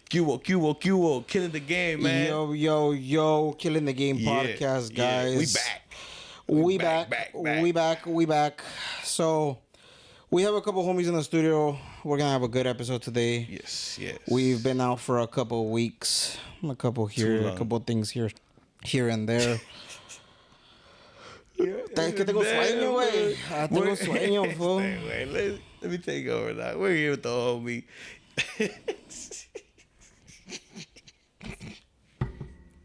QO, killing the game, man. Yo, Killing the Game podcast, guys. We back. We back. So, we have a couple homies in the studio. We're going to have a good episode today. Yes. We've been out for a couple weeks. A couple things here and there. Es que tengo sueño, güey. Tengo sueño, fool. Let me take over now. We're here with the homie.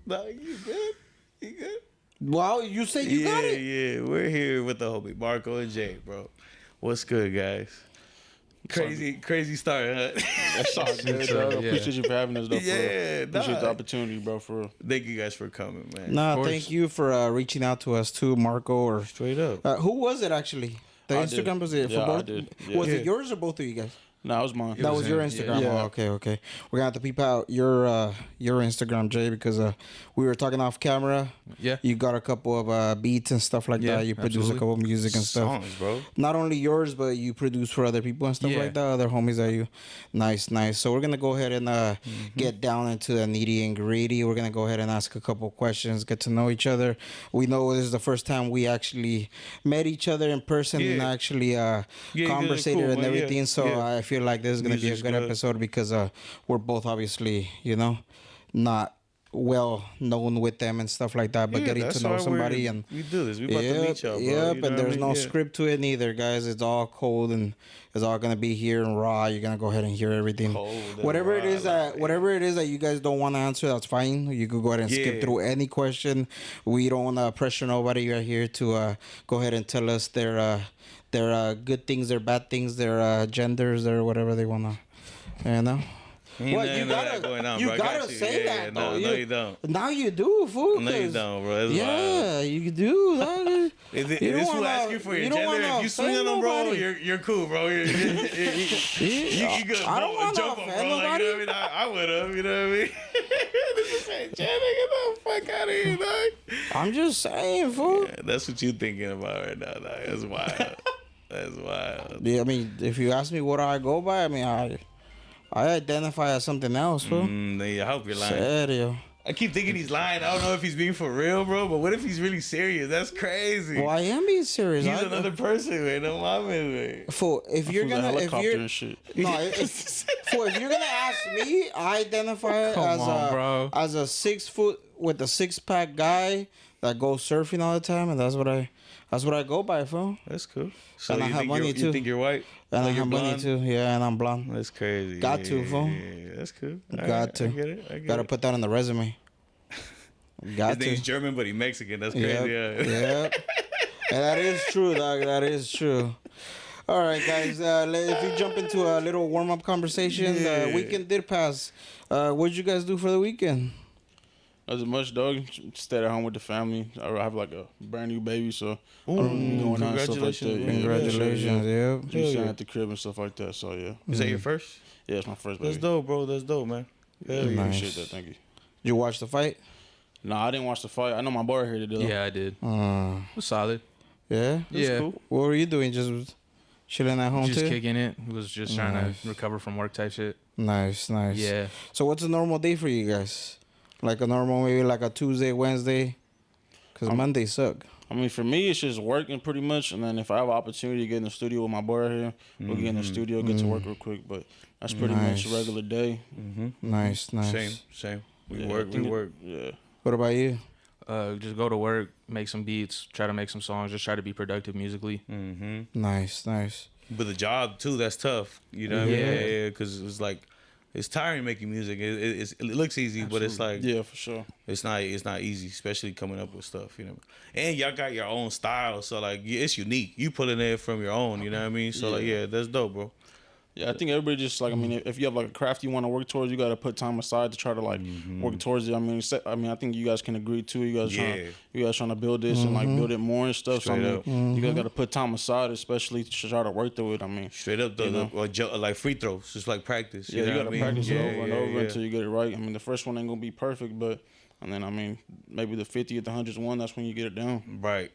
No, you good? You good? Wow, you said you got it? Yeah. We're here with the homie Marco and Jay, bro. What's good, guys? Crazy start, huh? That's all good, bro. Yeah. Appreciate you for having us, though. Yeah, Appreciate the opportunity, bro. For real. Thank you guys for coming, man. Nah, thank you for reaching out to us too, Marco. Or Straight up. who was it actually? The I Instagram did. was it for Yeah, both? I did. Yeah. Was it yours or both of you guys? Nah, it was mine. That was was your him, Instagram. yeah. Oh, okay. We're gonna have to peep out your Instagram, Jay, because we were talking off camera. Yeah. You got a couple of beats and stuff like Yeah, that. You produce a absolutely. couple of music and stuff. Songs, bro. Not only yours, but you produce for other people and stuff Yeah. like that. Other homies that you. Nice. So we're gonna go ahead and get down into the nitty and gritty. We're gonna go ahead and ask a couple of questions, get to know each other. We know this is the first time we actually met each other in person and Yeah. actually good, conversated cool, and man, everything. yeah. So Yeah. I feel like this is gonna be a Music's good good. episode because we're both obviously, not well known with them and stuff like that, but Yeah, getting that's to know why somebody and we do this. We about to meet y'all, bro. Yep, You know and what there's I mean? no Yeah. script to it neither, guys. It's all cold and it's all gonna be here and raw. You're gonna go ahead and hear everything. Cold and Whatever it raw, is that you guys don't want to answer, that's fine. You could go ahead and skip Yeah. through any question. We don't want to pressure nobody. We're here to go ahead and tell us their good things, their bad things, their genders, their whatever they wanna, Ain't What, nothing you of gotta- that going on, you bro. I got gotta say Yeah, that, no, though. no, you don't. Now you do, fool. No, you 'cause- don't, bro. That's Yeah, wild. you do. Dog. If You this don't fool wanna- ask you for your you don't gender, wanna if you swing on offend them, bro, nobody. you're cool, bro. You good. I don't wanna jump him, offend bro. Like, you know what nobody. I mean? I would have, you know what I mean? This is saying, Chad, get the fuck out of here, dog. I'm just saying, fool. Yeah, that's what you thinking about right now, dog. That's wild. That's wild. Yeah, I mean, if you ask me what I go by, I mean, I identify as something else, fool. I hope you're lying. Serio. I keep thinking he's lying. I don't know if he's being for real, bro. But what if he's really serious? That's crazy. Well, I am being serious. He's another person, man. No mama, man. Fool, if you're Flew the gonna, if helicopter you're, and shit. no, fool, if you're gonna ask me, I identify Come on, bro. as a 6 foot with a 6-pack guy that goes surfing all the time, and that's what I go by, fool. That's cool. So And I you have think money, you too. think you're white? And I Like you're have money blonde? too. Yeah, and I'm blonde. That's crazy. Got to, fool. Yeah, that's cool. Got to. I get it. I get Gotta it. put that on the resume. Got His name's to. German, but he's Mexican. That's crazy. Yep. Yeah. Yep. And that is true, dog. That is true. All right, guys. If we jump into a little warm-up conversation, Yeah. weekend did pass. What did you guys do for the weekend? Not much, dog. Stayed at home with the family. I have like a brand new baby, so I don't really be going out and stuff like that. congratulations, Yeah, bro. Congratulations. Yeah. Just Hell staying yeah. at the crib and stuff like that. So yeah, Is that your first? yeah, it's my first baby. That's dope, bro. That's dope, man. Hell yeah. Nice. Appreciate that. Thank you. Did you watch the fight? Nah, I didn't watch the fight. I know my boy here to do. Yeah, I did. It was solid. Yeah. Yeah. cool. What were you doing? Just chilling at home Just too? kicking it. Was just trying Nice. to recover from work type shit. Nice. Yeah. So what's a normal day for you guys? Like a normal, maybe like a Tuesday, Wednesday? Because Mondays suck. I mean, for me, it's just working pretty much, and then if I have an opportunity to get in the studio with my boy here, we'll get in the studio, get to work real quick. But that's pretty Nice. much a regular day. Nice. Same. We Yeah, I work. think We work. Yeah. What about you? Just go to work, make some beats, try to make some songs, just try to be productive musically. Nice. But the job too, that's tough. You know what I mean? Yeah. Yeah, because it's like it's tiring making music. It looks easy, but it's like Yeah, for sure. it's not easy, especially coming up with stuff. You know, and y'all got your own style, so like it's unique. You pulling it from your own. You know what I mean? So like yeah, that's dope, bro. Yeah, I think everybody just like, I mean, if you have like a craft you want to work towards, you got to put time aside to try to like work towards it. I mean, I think you guys can agree too. You guys trying to build this and like build it more and stuff. Straight so up. I mean, you guys got to put time aside, especially to try to work through it. I mean, Straight up though, You know? like free throws, just like practice. yeah, you know got what to I mean? practice it over and over yeah. until you get it right. I mean, the first one ain't gonna be perfect, but and then I mean, maybe the 50th, the 100th one, that's when you get it down. Right.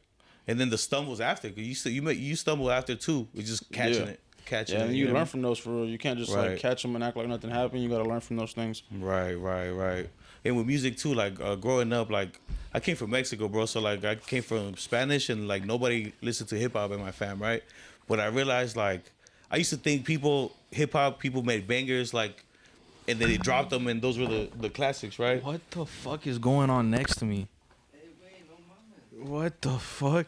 And then the stumbles after, cause you stumble after too. It's just catching Yeah. it. catching. Yeah, it, and you know? learn from those for real. You can't just Right. like catch them and act like nothing happened. You gotta learn from those things. Right. And with music too, like growing up, like I came from Mexico, bro. So like I came from Spanish, and like nobody listened to hip hop in my fam, right? But I realized like I used to think hip hop people made bangers, like, and then they dropped them, and those were the classics, right? What the fuck is going on next to me? What the fuck?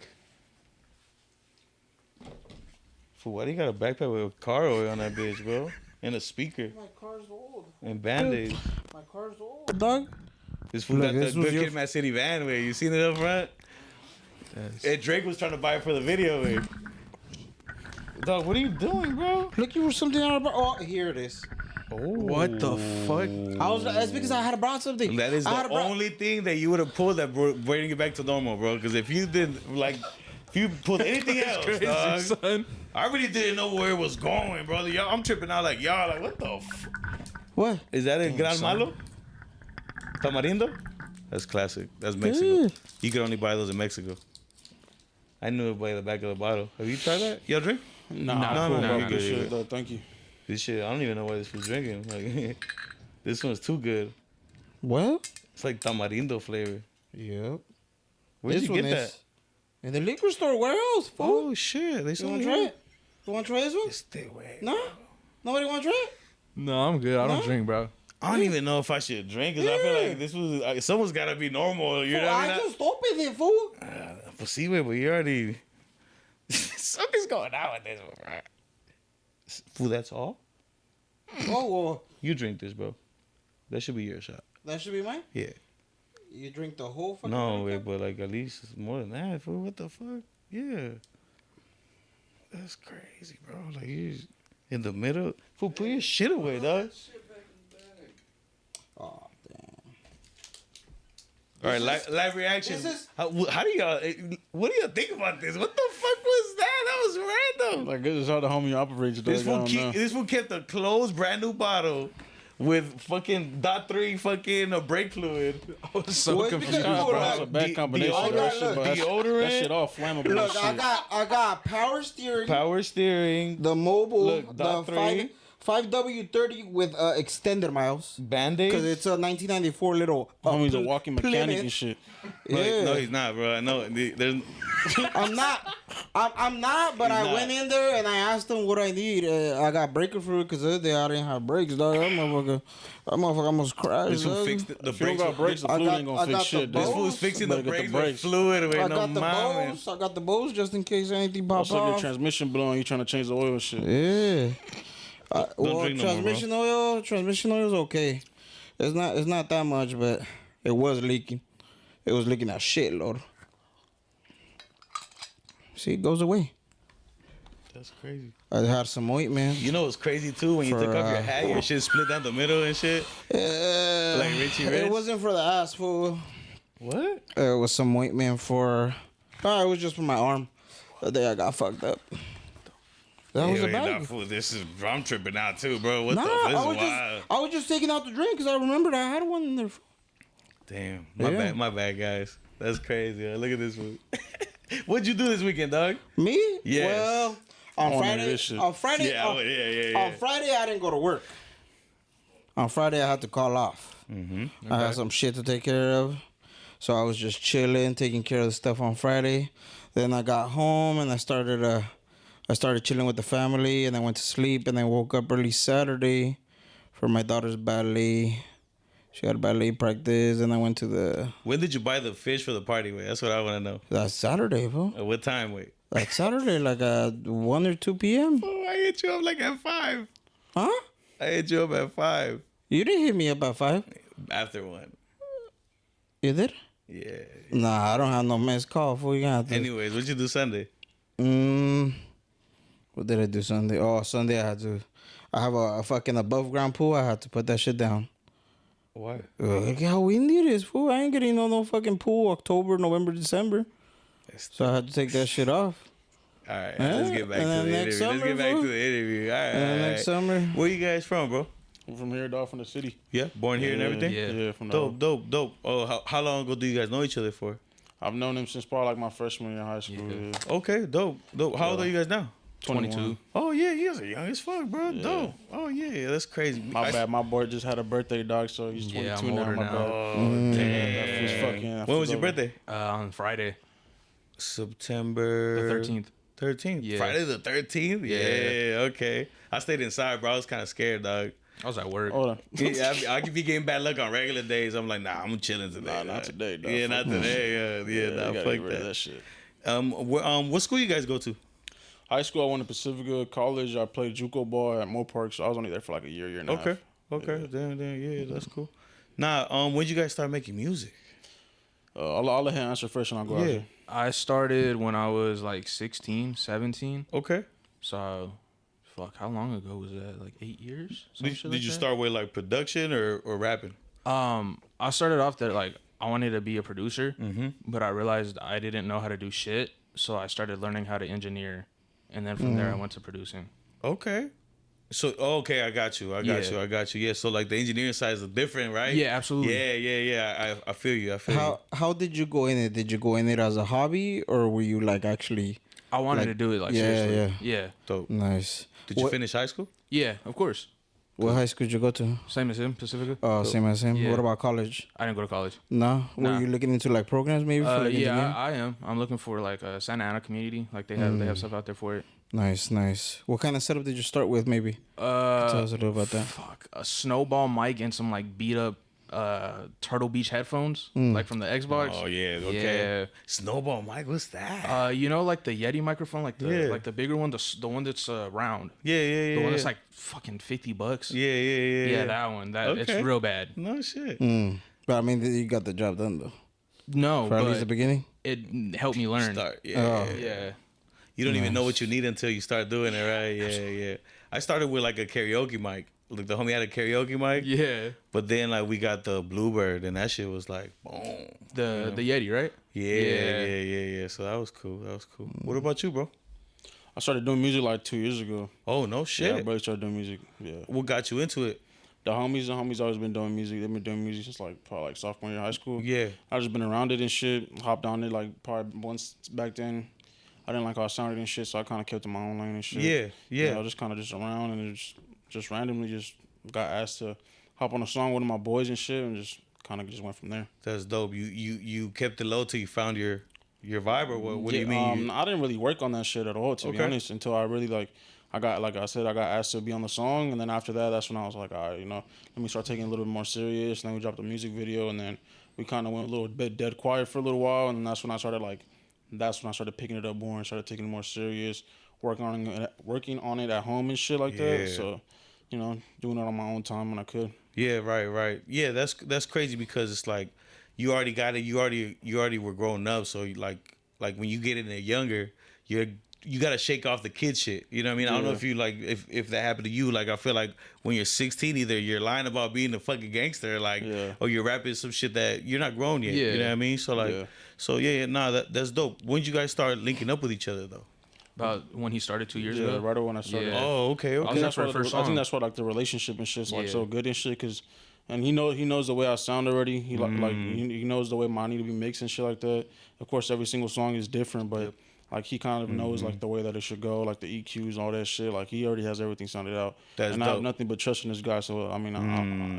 For what? He got a backpack with car oil on that bitch, bro, and a speaker My car's old. and band-aids. My car's old, dog. This fool Look, got the this was Good your- Kid, Mad City van way. You seen it up front? And Drake was trying to buy it for the video. Way. Dog, what are you doing, bro? Looking for something out of. Oh, here it is. What the fuck? That's because I had brought something. That is I the had brought- only thing that you would have pulled that bring it back to normal, bro. Because if you didn't, like, if you pulled anything else, dog, son. I really didn't know where it was going, brother. Y'all, I'm tripping out like, y'all, like, what the f? What? Is that a Gran son. Malo? Tamarindo? That's classic. That's Mexico. Good. You can only buy those in Mexico. I knew it by the back of the bottle. Have you tried that? Y'all drink? Nah, no, cool, no, bro. you Good good, shit, you though. Thank you. This shit, I don't even know why this was drinking. Like, this one's too good. What? It's like tamarindo flavor. Yep. Where'd This you one get that? is in the liquor store. Where else? Fool? Oh shit! They You sold want it. to try it? You want to try this one? Stay away. No? Nobody want to try it? No, I'm good. I don't No? drink, bro. I don't even know if I should drink because I feel Yeah. like this was someone's got to be normal. You know what I I mean? just opened it, fool. But see, wait, but you already something's going on with this one, right? Fool, that's all. Oh, well, You drink this, bro. That should be your shot. that should be mine. Yeah. You drink the whole fucking No, thing? wait, but like at least it's more than that. Fool, what the fuck? Yeah. That's crazy, bro. Like you in the middle. Fool, put your shit away, dog. Oh, damn. All right, live reaction. this is- How do y'all? What do y'all think about this? What the fuck was that? That was random. Like, this is how the homie operates, dog. This fool kept a closed, brand new bottle with fucking .3 fucking brake fluid. I was so Well, it's confused, because you bro. were That's a bad combination. deodorant, That shit, bro. deodorant. That shit all flammable. Look, as shit. I got power steering, Power steering, the mobile, Look, the dot 3. 5W30 with extended miles. Band-Aid. Because it's a 1994 little. Homie's a walking mechanic Plymouth. and shit. Yeah. No, he's not, bro. I know. There's I'm not. I'm not, but He's I not. went in there and I asked them what I need. I got breaker fluid because the other day I didn't have brakes, dog. That motherfucker almost crashed. this fool dog. fixed the If you don't brakes. got brakes, the I fluid got- ain't I gonna fix got the shit, This dog. fool's fixing Better the get the brakes with brakes. fluid. With I no got the mouth. Bose. I got the Bose just in case anything pop Also, your off. transmission blowing, you trying to change the oil and shit. Yeah. Well, drink no more, bro. transmission oil is okay. It's not that much, but it was leaking. It was leaking a shitload. See, it goes away. That's crazy. I had some ointment. You know what's crazy too? When you For, took off your hat, your shit split down the middle and shit. Like Richie Rich? It wasn't for the ass, fool. What? It was some ointment for. It was just for my arm. The day I got fucked up. That was a Nah, bag. fool, this is. I'm tripping out too, bro. What Nah, the? This is wild. I was just taking out the drink because I remembered I had one in there. Damn, Yeah. my bad, guys. That's crazy. Look at this fool. What'd you do this weekend, dog? Me? Yes. Well, on On Friday. this shit. On Friday. Yeah, on, yeah. On Friday, I didn't go to work. On Friday, I had to call off. Mm-hmm. I had some shit to take care of. So I was just chilling, taking care of the stuff on Friday. Then I got home and I started chilling with the family, and I went to sleep, and I woke up early Saturday for my daughter's ballet. She had ballet practice, and I went to the. When did you buy the fish for the party? Wait, that's what I want to know. That's Saturday, bro. At what time? Wait. That's Saturday, like at 1 or 2 p.m. Oh, I hit you up like at 5. Huh? I hit you up at 5. You didn't hit me up at 5. After 1. You did? Yeah. Nah, I don't have no missed call. Fool, you got to. Anyways, what'd you do Sunday? What did I do Sunday? Oh, Sunday I have a fucking above ground pool. I had to put that shit down. Why? Look how windy it is, fool. I ain't getting no fucking pool October, November, December. So I had to take that shit off. All right, Yeah, let's get back to and the then interview. next Let's summer, get back fool. to the interview. All right. And then next summer. Where you guys from, bro? I'm from here, dog, from the city. Yeah, born here and everything. Yeah. Yeah, from the Dope. Oh, how long ago do you guys know each other for? I've known him since probably like my freshman year in high school. Yeah. Okay, dope. How old are you guys now? 22. Oh yeah, he was young as fuck, bro. Dope. Oh yeah, that's crazy. My bad. My boy just had a birthday, dog. So he's 22 Yeah, I'm now. older My now. bad. Oh That was fucking. damn. When was your birthday? On Friday, September the 13th. 13th. Yeah. Friday the 13th. Yeah. Okay. I stayed inside, bro. I was kind of scared, dog. I was at work. Hold on. Yeah, I could be getting bad luck on regular days. I'm like, nah, I'm chilling today. Nah, not dog. today, dog. Yeah, not Fuck today. Yeah, you nah, gotta fuck get rid of that. that shit. What school you guys go to? High school, I went to Pacifica. College, I played JUCO ball at Mopark. So I was only there for like a year and a half. Okay. Damn. Yeah, that's cool. Nah, when you guys start making music? I'll let him answer first and I'll go after. I started when I was like 16, 17. Okay. So, fuck, how long ago was that? Like 8 years? Some Did, shit did like you that? start with like production or rapping? I started off that like I wanted to be a producer, but I realized I didn't know how to do shit. So I started learning how to engineer, and then from there I went to producing. Okay. So okay, I got you. I got you. Yeah. So like the engineering side is different, right? Yeah, absolutely. Yeah. I feel you. I feel you. How did you go in it? Did you go in it as a hobby, or were you like actually I wanted Like, to do it like yeah, seriously. Yeah. Dope. nice? Did you What, finish high school? Yeah, of course. what high school did you go to? Same as him, Pacifica. Oh, same as him. Yeah. What about college? I didn't go to college. No. Were Nah. you looking into like programs maybe for like engineering? Yeah, I am. I'm looking for like a Santa Ana community. Like they have stuff out there for it. Nice. What kind of setup did you start with? Maybe tell us a little about that. Fuck, a snowball mic and some like beat up Turtle Beach headphones, like from the Xbox. Oh yeah. Okay. Yeah. Snowball Mike, what's that? You know, like the Yeti microphone, like Yeah. the bigger one, the one that's round, Yeah. the one that's like fucking $50. Yeah. Yeah, that one. That it's Okay. real bad. No shit. But I mean, you got the job done though. No, For at least the but beginning. it helped me learn. Start. Oh. Yeah. You don't even know what you need until you start doing it, right? Yeah. I started with like a karaoke mic. Like the homie had a karaoke mic. Yeah. But then like we got the Bluebird and that shit was like boom. The Yeti, right? Yeah. So that was cool. What about you, bro? I started doing music like 2 years ago. Oh no Yeah, I shit. barely started doing music. Yeah. What got you into it? The homies always been doing music. They've been doing music since like probably like sophomore year of high school. Yeah. I just been around it and shit. Hopped on it like probably once back then. I didn't like how it sounded and shit, so I kind of kept in my own lane and shit. Yeah. I was just kind of just around and just randomly just got asked to hop on a song with one of my boys and shit, and just kind of just went from there. That's dope. You kept it low till you found your vibe, or what do you mean? I didn't really work on that shit at all, to be Okay. honest, until I really I got asked to be on the song, and then after that, that's when I was like, all right, let me start taking it a little bit more serious. And then we dropped the music video, and then we kind of went a little bit dead quiet for a little while, and that's when I started picking it up more and started taking it more serious, working on it at home and shit like Yeah. that. So, doing it on my own time when I could. Yeah, right. Yeah, that's crazy because it's like you already got it. You already were growing up. So like when you get in there younger, you gotta shake off the kid shit. You know what I mean? I don't know Yeah. if you like if that happened to you. Like I feel like when you're 16, either you're lying about being a fucking gangster, like, Yeah. or you're rapping some shit that you're not grown yet. You Yeah. know what I mean? So like, Yeah. that's dope. When did you guys start linking up with each other though? About when he started 2 years Yeah, ago. right when I started. Yeah. Oh, okay. I was That's for why the first I think song. that's why like the relationship and shit's like Yeah. so good and shit, and he knows the way I sound already. He he knows the way I need to be mixed and shit like that. Of course, every single song is different, but like he kind of knows like the way that it should go, like the EQs and all that shit. Like he already has everything sounded out. That's and I have dope. nothing but trust in this guy. So I mean,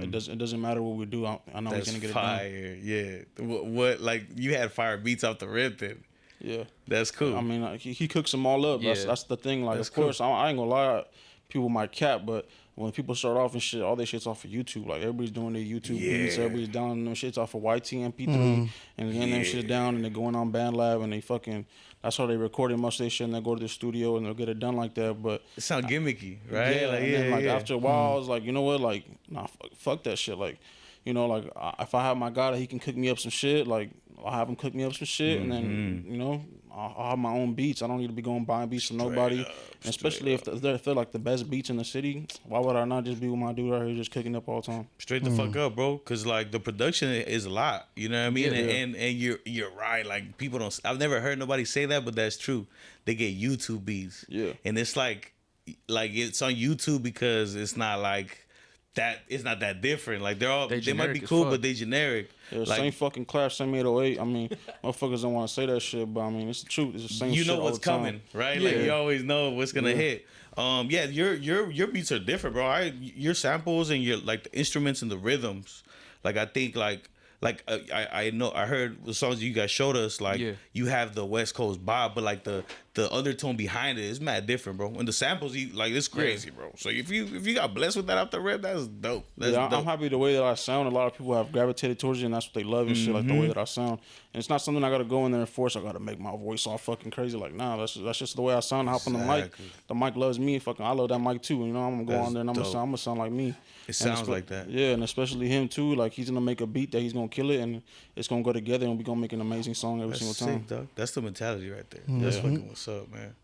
it doesn't matter what we do. I know That's he's gonna get it done. fire. Yeah. What like you had fire beats off the rip then? Yeah. That's cool. I mean, like, he cooks them all up. Yeah. That's the thing. Like, That's of course, I ain't gonna lie. People might cap, but when people start off and shit, all their shit's off of YouTube. Like, everybody's doing their YouTube beats. Yeah. Everybody's downloading them shits off of YT MP3 and getting them shit down, and they're going on BandLab, and they fucking. That's how they recording most of their shit, and they go to the studio and they'll get it done like that. But it sound gimmicky, right? yeah, Like, and then, like yeah. after a while, I was like, you know what, like, nah, fuck that shit. Like, if I have my guy that he can cook me up some shit, like, I'll have him cook me up some shit, and then I'll have my own beats. I don't need to be going buying beats from nobody, and especially if they're like the best beats in the city. Why would I not just be with my dude out here just cooking up all the time? Straight the fuck up, bro. Cause like the production is a lot. You know what I mean? Yeah. And you're right. Like people don't. I've never heard nobody say that, but that's true. They get YouTube beats. Yeah. And it's like it's on YouTube because it's not like that it's not that different. Like they might be generic as cool, fuck. but they generic. Yeah, like same fucking clap, same 808. I mean, motherfuckers don't want to say that shit, but I mean, it's the truth. It's the same you shit know all what's the time. coming, right? Yeah. Like you always know what's gonna Yeah. hit. Yeah, your beats are different, bro. Your samples and your like the instruments and the rhythms. Like I think I know I heard the songs you guys showed us. Like Yeah. you have the West Coast bop, but like the undertone behind it is mad different, bro. And the samples, it's crazy, bro. So if you got blessed with that off the rip, that's dope. That's Yeah, dope. I'm happy the way that I sound. A lot of people have gravitated towards you, and that's what they love and shit, like the Mm-hmm. way that I sound. And it's not something I got to go in there and force. I got to make my voice all fucking crazy. Like, nah, that's just the way I sound. I hop on the mic. Exactly. The mic loves me. Fucking, I love that mic too. You know, I'm gonna go That's on there and I'm dope. gonna sound like me. It And sounds like that. Yeah, and especially him too. Like he's gonna make a beat that he's gonna kill it, and it's gonna go together, and we gonna make an amazing song every That's single sick, time. dog. That's the mentality right there. That's fucking what's up, man.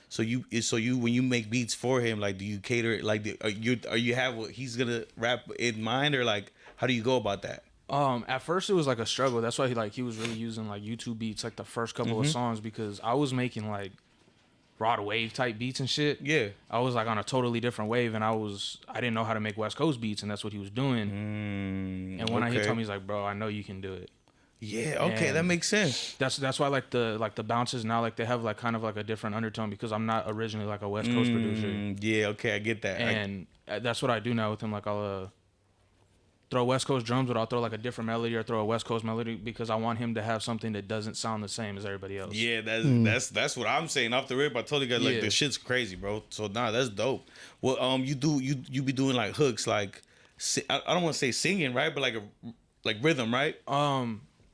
So you when you make beats for him, like do you cater it? Like are you have what he's gonna rap in mind, or like how do you go about that? At first it was like a struggle. That's why he was really using like YouTube beats like the first couple of songs, because I was making like rod wave type beats and shit. Yeah. I was like on a totally different wave, and I didn't know how to make West Coast beats, and that's what he was doing. And when he told me, he's like, bro, I know you can do it. Yeah, okay, that And makes sense. That's why like the bounces now, like they have like kind of like a different undertone, because I'm not originally like a West Coast producer. Yeah, okay, I get that. And that's what I do now with him. Like I'll throw West Coast drums, but I'll throw like a different melody or throw a West Coast melody, because I want him to have something that doesn't sound the same as everybody else. Yeah, that's what I'm saying off the rip. I told you guys like Yeah. the shit's crazy, bro. So that's dope. Well, you be doing like hooks, like I don't want to say singing, right, but like rhythm, right?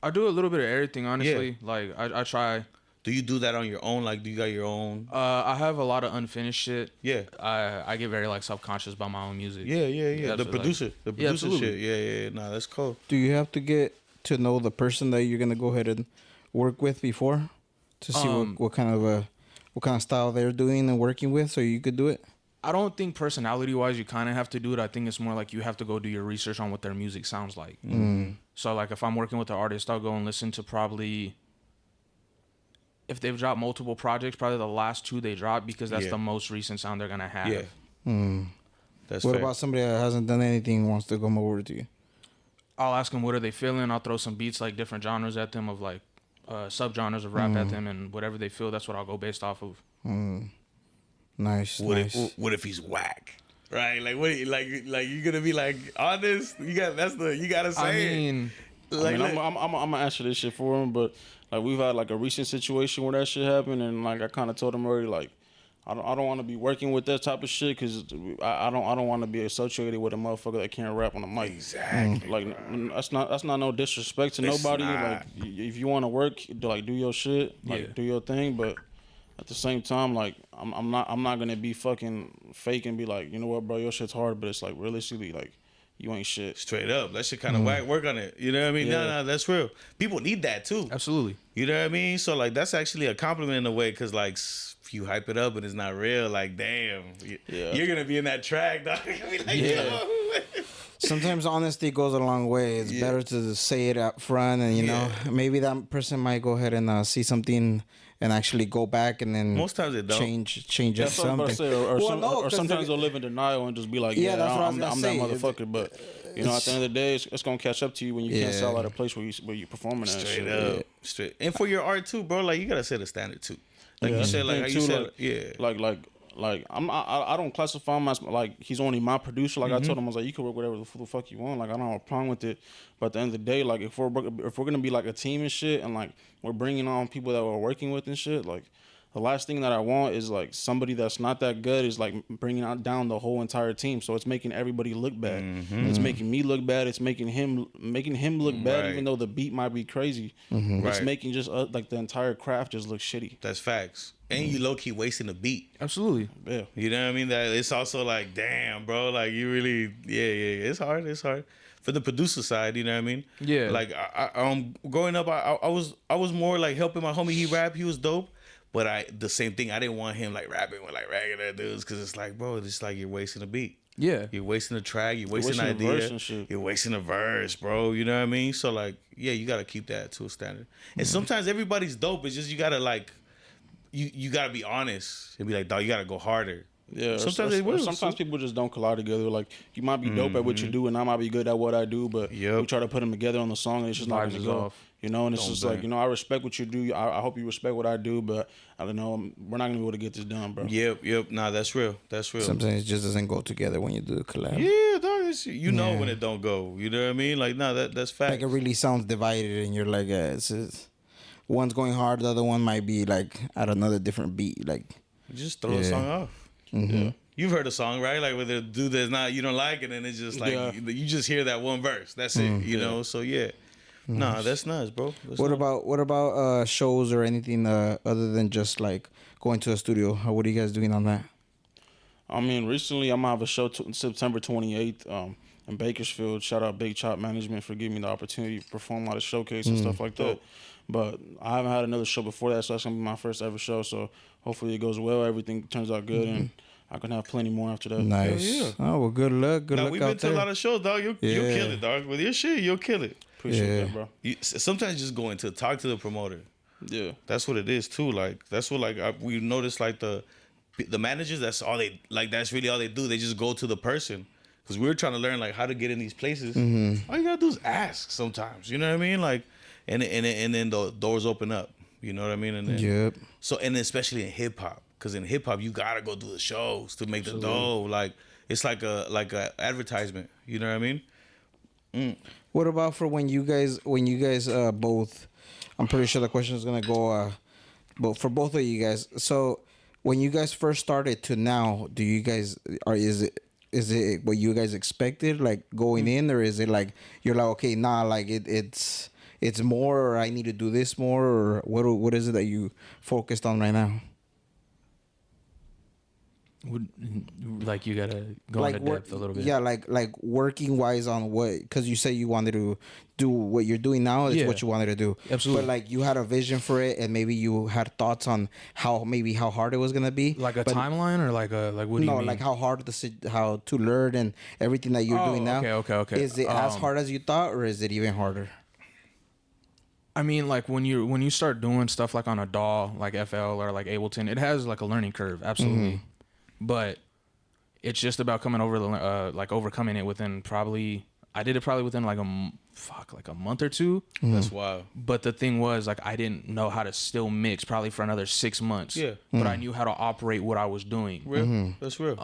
I do a little bit of everything, honestly. Like I try. Do you do that on your own? Like, do you got your own? I have a lot of unfinished shit. Yeah. I get very like self-conscious about my own music. Yeah. That's The what, producer, Yeah, absolutely. shit. Yeah. Nah, that's cool. Do you have to get to know the person that you're gonna go ahead and work with before to see what kind of style they're doing and working with, so you could do it? I don't think personality-wise you kind of have to do it. I think it's more like you have to go do your research on what their music sounds like. So like if I'm working with an artist, I'll go and listen to probably, if they've dropped multiple projects, probably the last two they dropped, because that's Yeah. the most recent sound they're gonna have. Yeah. That's What fair. about somebody that hasn't done anything and wants to come over to you? I'll ask them what are they feeling. I'll throw some beats, like different genres at them, of like subgenres of rap at them, and whatever they feel, that's what I'll go based off of. Nice. What if he's whack? Right? Like what? Like you're gonna be like honest? You gotta say I it. mean, Like, I'm gonna answer this shit for him, but like we've had like a recent situation where that shit happened, and like I kind of told him already, like I don't want to be working with that type of shit, because I don't want to be associated with a motherfucker that can't rap on the mic. Exactly. Like that's not no disrespect to It's nobody. not. Like if you want to work, do your shit, like Yeah. do your thing, but at the same time, like I'm not gonna be fucking fake and be like, you know what, bro, your shit's hard, but it's like realistically, like you ain't shit. Straight up, that shit kind of whack. Work on it. You know what I mean? Yeah. No, that's real. People need that too. absolutely. You know what I mean? So like that's actually a compliment in a way, because like if you hype it up and it's not real, like damn, Yeah. you're gonna be in that track, dog. You're gonna be like, yo. Sometimes honesty goes a long way. It's better to say it up front, and you know, maybe that person might go ahead and see something and actually go back and then Most times it don't. change That's what I'm about to something. say. Or, Well, no, or 'cause sometimes they're- they'll live in denial and just be like, Yeah, yeah, that's what I was I'm gonna that say. motherfucker. But you know, at the end of the day, it's gonna catch up to you when you can't Yeah. sell at a place where you performing that Straight shit. up, straight. And for your art too, bro. Like you gotta set a standard too. Like you that's said, the like thing, how you too, said, like- yeah. Like I don't classify him as like he's only my producer. Like I Mm-hmm. told him, I was like, you can work whatever the fuck you want. Like I don't have a problem with it. But at the end of the day, like if we're gonna be like a team and shit, and like we're bringing on people that we're working with and shit, like the last thing that I want is like somebody that's not that good is like bringing down the whole entire team. So it's making everybody look bad. It's making me look bad. It's making him look bad, Right. even though the beat might be crazy. It's Right. making just like the entire craft just look shitty. That's facts. And you low key wasting the beat. Absolutely. Yeah. You know what I mean? That it's also like, damn, bro. Like you really, yeah. It's hard. For the producer side, you know what I mean? Yeah. Like I growing up, I was more like helping my homie. He rap. He was dope. But the same thing. I didn't want him like rapping with like regular dudes, because it's like, bro, it's like you're wasting a beat. Yeah. You're wasting the track. You're wasting wasting the the idea. verse and shit. You're wasting a verse, bro. You know what I mean? So like, yeah, you gotta keep that to a standard. And sometimes everybody's dope. It's just you gotta like, you gotta be honest and be like, dog, you gotta go harder. Yeah, Sometimes they will. Sometimes people just don't collide together. Like you might be dope at what you do, and I might be good at what I do, but Yep. we try to put them together on the song, and it's just not Vibes gonna is go. off. You know, and it's Don't just bang. like, you know, I respect what you do. I hope you respect what I do, but I don't know, we're not gonna be able to get this done, bro. Yep. Nah, that's real. That's real. Sometimes it just doesn't go together when you do the collab. Yeah, dog. You know Yeah. when it don't go. You know what I mean? Like, nah, that's fact. Like it really sounds divided, and you're like, one's going hard, the other one might be like at another different beat. Like, Just throw the Yeah. song off. Yeah. You've heard a song, right? Like with a dude that's not you don't like it, and it's just like Yeah. you just hear that one verse. That's it. You know. So yeah. Nah, that's nice, bro. That's what nice. about shows or anything other than just like going to a studio? What are you guys doing on that? I mean, recently I'm gonna have a show September 28th in Bakersfield. Shout out Big Chop Management for giving me the opportunity to perform at a showcase and stuff like that. Dope. But I haven't had another show before that, so that's gonna be my first ever show. So hopefully it goes well, everything turns out good, and I can have plenty more after that. Nice. yeah. Oh well, good luck. Good Now luck we've been out to a there. lot of shows, dog. You'll Yeah. kill it, dog. With your shit, you'll kill it. Appreciate Yeah. that, bro. Sometimes just going to talk to the promoter. Yeah. That's what it is too. Like that's what we noticed like the managers. That's all they like. That's really all they do. They just go to the person because we were trying to learn like how to get in these places. All you gotta do is ask. Sometimes you know what I mean. Like and then the doors open up. You know what I mean. And then, Yep. So and especially in hip hop, because in hip hop you gotta go do the shows to make the dough. Like it's like a advertisement. You know what I mean. What about for when you guys both? I'm pretty sure the question is gonna go, but for both of you guys. So when you guys first started to now, do you guys is it what you guys expected like going in, or is it like you're like okay, nah, like it's more, or I need to do this more, or what is it that you focused on right now? Like you gotta go into depth a little bit. Yeah, like working wise on what, because you say you wanted to do what you're doing now. It's Yeah. what you wanted to do. Absolutely. But like you had a vision for it, and maybe you had thoughts on how hard it was gonna be. Like a But timeline or like what do you no, mean? like how to learn and everything that you're doing now. Okay. Is it as hard as you thought, or is it even harder? I mean, like when you start doing stuff like on a DAW, like FL or like Ableton, it has like a learning curve, absolutely. But it's just about coming over like overcoming it within I did it within like a month or two. That's wild. But the thing was, like, I didn't know how to still mix probably for another 6 months. Yeah. But I knew how to operate what I was doing. Real. That's real.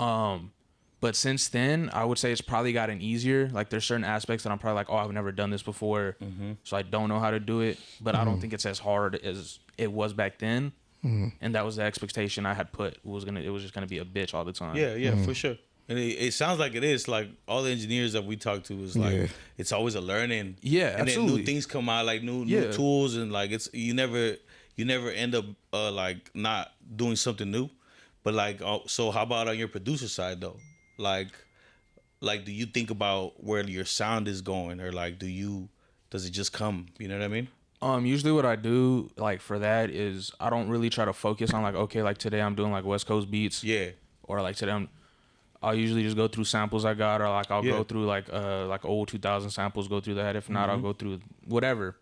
But since then, I would say it's probably gotten easier. Like, there's certain aspects that I'm probably like, oh, I've never done this before, so I don't know how to do it. But I don't think it's as hard as it was back then. And that was the expectation I had put. It was just gonna be a bitch all the time. Yeah, for sure. And it sounds like it is. Like all the engineers that we talk to is like Yeah. it's always a learning. Yeah, and absolutely. then new things come out, like new Yeah. tools, and like it's you never end up like not doing something new. But like, so how about on your producer side though? Like do you think about where your sound is going, or like does it just come? You know what I mean? Usually what I do like for that is I don't really try to focus on like, okay, like today I'm doing like West Coast beats. Yeah. Or like today I'll usually just go through samples I got, or like I'll go through like old 2000 samples, go through that. If not, I'll go through whatever.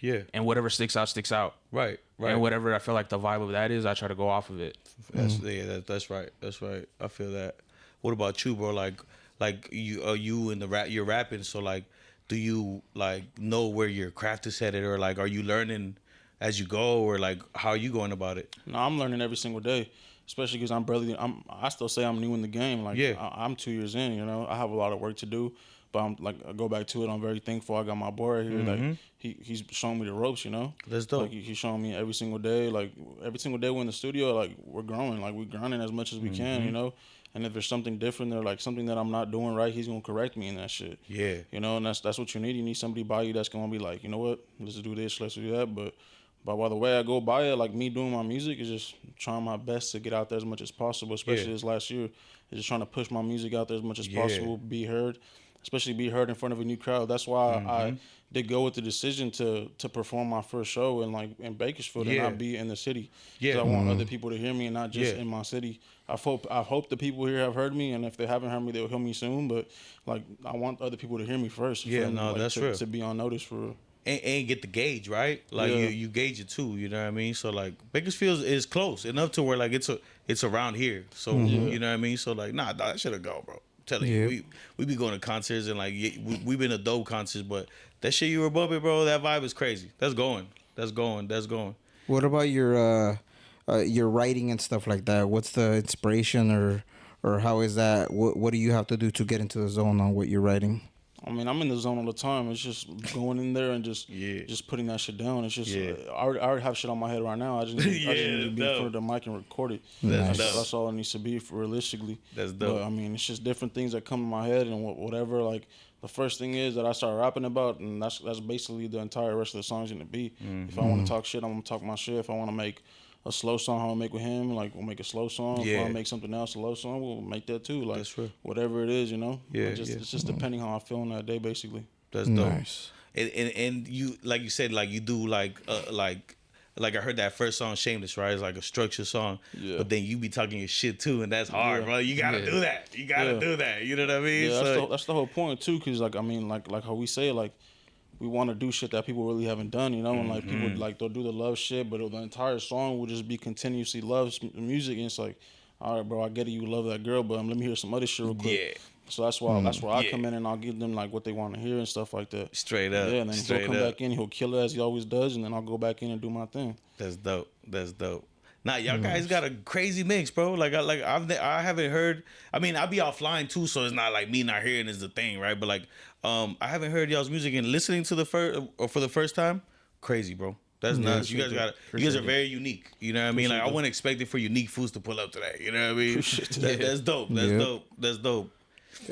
Yeah. And whatever sticks out, sticks out. Right. And whatever I feel like the vibe of that is, I try to go off of it. That's that's right. That's right. I feel that. What about you, bro? Like you in the rap, you're rapping. So like, do you like know where your craft is headed, or like, are you learning as you go, or like, how are you going about it? No, I'm learning every single day, especially because I still say I'm new in the game. Like, Yeah. I'm 2 years in, you know, I have a lot of work to do, but I'm like, I go back to it. I'm very thankful. I got my boy right here. Like, he's showing me the ropes, you know. That's dope. Like, he's showing me every single day. Like, every single day we're in the studio, like, we're growing. Like, we're grinding as much as we can, you know. And if there's something different or like something that I'm not doing right, he's gonna correct me in that shit. Yeah. You know, and that's what you need. You need somebody by you that's gonna be like, you know what, let's do this, let's do that. But by the way I go by it, like me doing my music is just trying my best to get out there as much as possible. Especially this last year, is just trying to push my music out there as much as possible, be heard, especially be heard in front of a new crowd. That's why I did go with the decision to perform my first show in Bakersfield and not be in the city. Yeah. 'Cause I want other people to hear me and not just Yeah. in my city. I hope the people here have heard me, and if they haven't heard me, they'll hear me soon. But like, I want other people to hear me first. Yeah, for them, no, like, that's to, real. to be on notice for real. and get the gauge right. Like Yeah. you gauge it too. You know what I mean? So like Bakersfield is close enough to where like it's around here. So you know what I mean? So like nah, I should have go, bro. I'm telling Yeah. you, we be going to concerts and like we been to dope concerts, but that shit you were bumping, bro. That vibe is crazy. That's going. That's going. That's going. What about your writing and stuff like that? What's the inspiration or how is that? What do you have to do to get into the zone on what you're writing? I mean, I'm in the zone all the time. It's just going in there and just Yeah. just putting that shit down. It's just Yeah. I already have shit on my head right now. I just need, I just need to be in dope. front of the mic and record it. That's dope. That's all it needs to be for realistically. That's dope. But I mean, it's just different things that come in my head and whatever. Like the first thing is that I start rapping about, and that's basically the entire rest of the song's gonna be. If I want to talk shit, I'm gonna talk my shit. If I want to make a slow song, I'm gonna make with him. Like we'll make a slow song. If I Yeah. want to make something else, a low song, we'll make that too. Like That's real. whatever it is, you know. Yeah, It's just depending how I feel on that day, basically. That's dope. Nice. And you like you said like you do like I heard that first song Shameless, right? It's like a structured song. Yeah. But then you be talking your shit too, and that's hard, Yeah. bro. You gotta Yeah. do that. You gotta Yeah. do that. You know what I mean? Yeah, So- that's the whole point too. Cause like I mean, like how we say it, like we want to do shit that people really haven't done, you know. And like people like they'll do the love shit, but the entire song will just be continuously love music. And it's like, all right, bro, I get it, you love that girl, but let me hear some other shit real quick. Yeah. So that's why I Yeah. come in and I'll give them like what they want to hear and stuff like that. Straight up. Yeah, and then he'll Straight come up. back in, he'll kill it as he always does, and then I'll go back in and do my thing. That's dope. That's dope. Nah, y'all guys got a crazy mix, bro. I haven't heard. I mean, I'll be offline too, so it's not like me not hearing is the thing, right? But like, I haven't heard y'all's music and listening to the first or for the first time. Crazy, bro. That's nuts. You guys got. You guys are very unique. You know what I mean? Like I wasn't expecting for Unique Foods to pull up today. You know what I mean? That's dope. That's Yeah. dope. That's dope.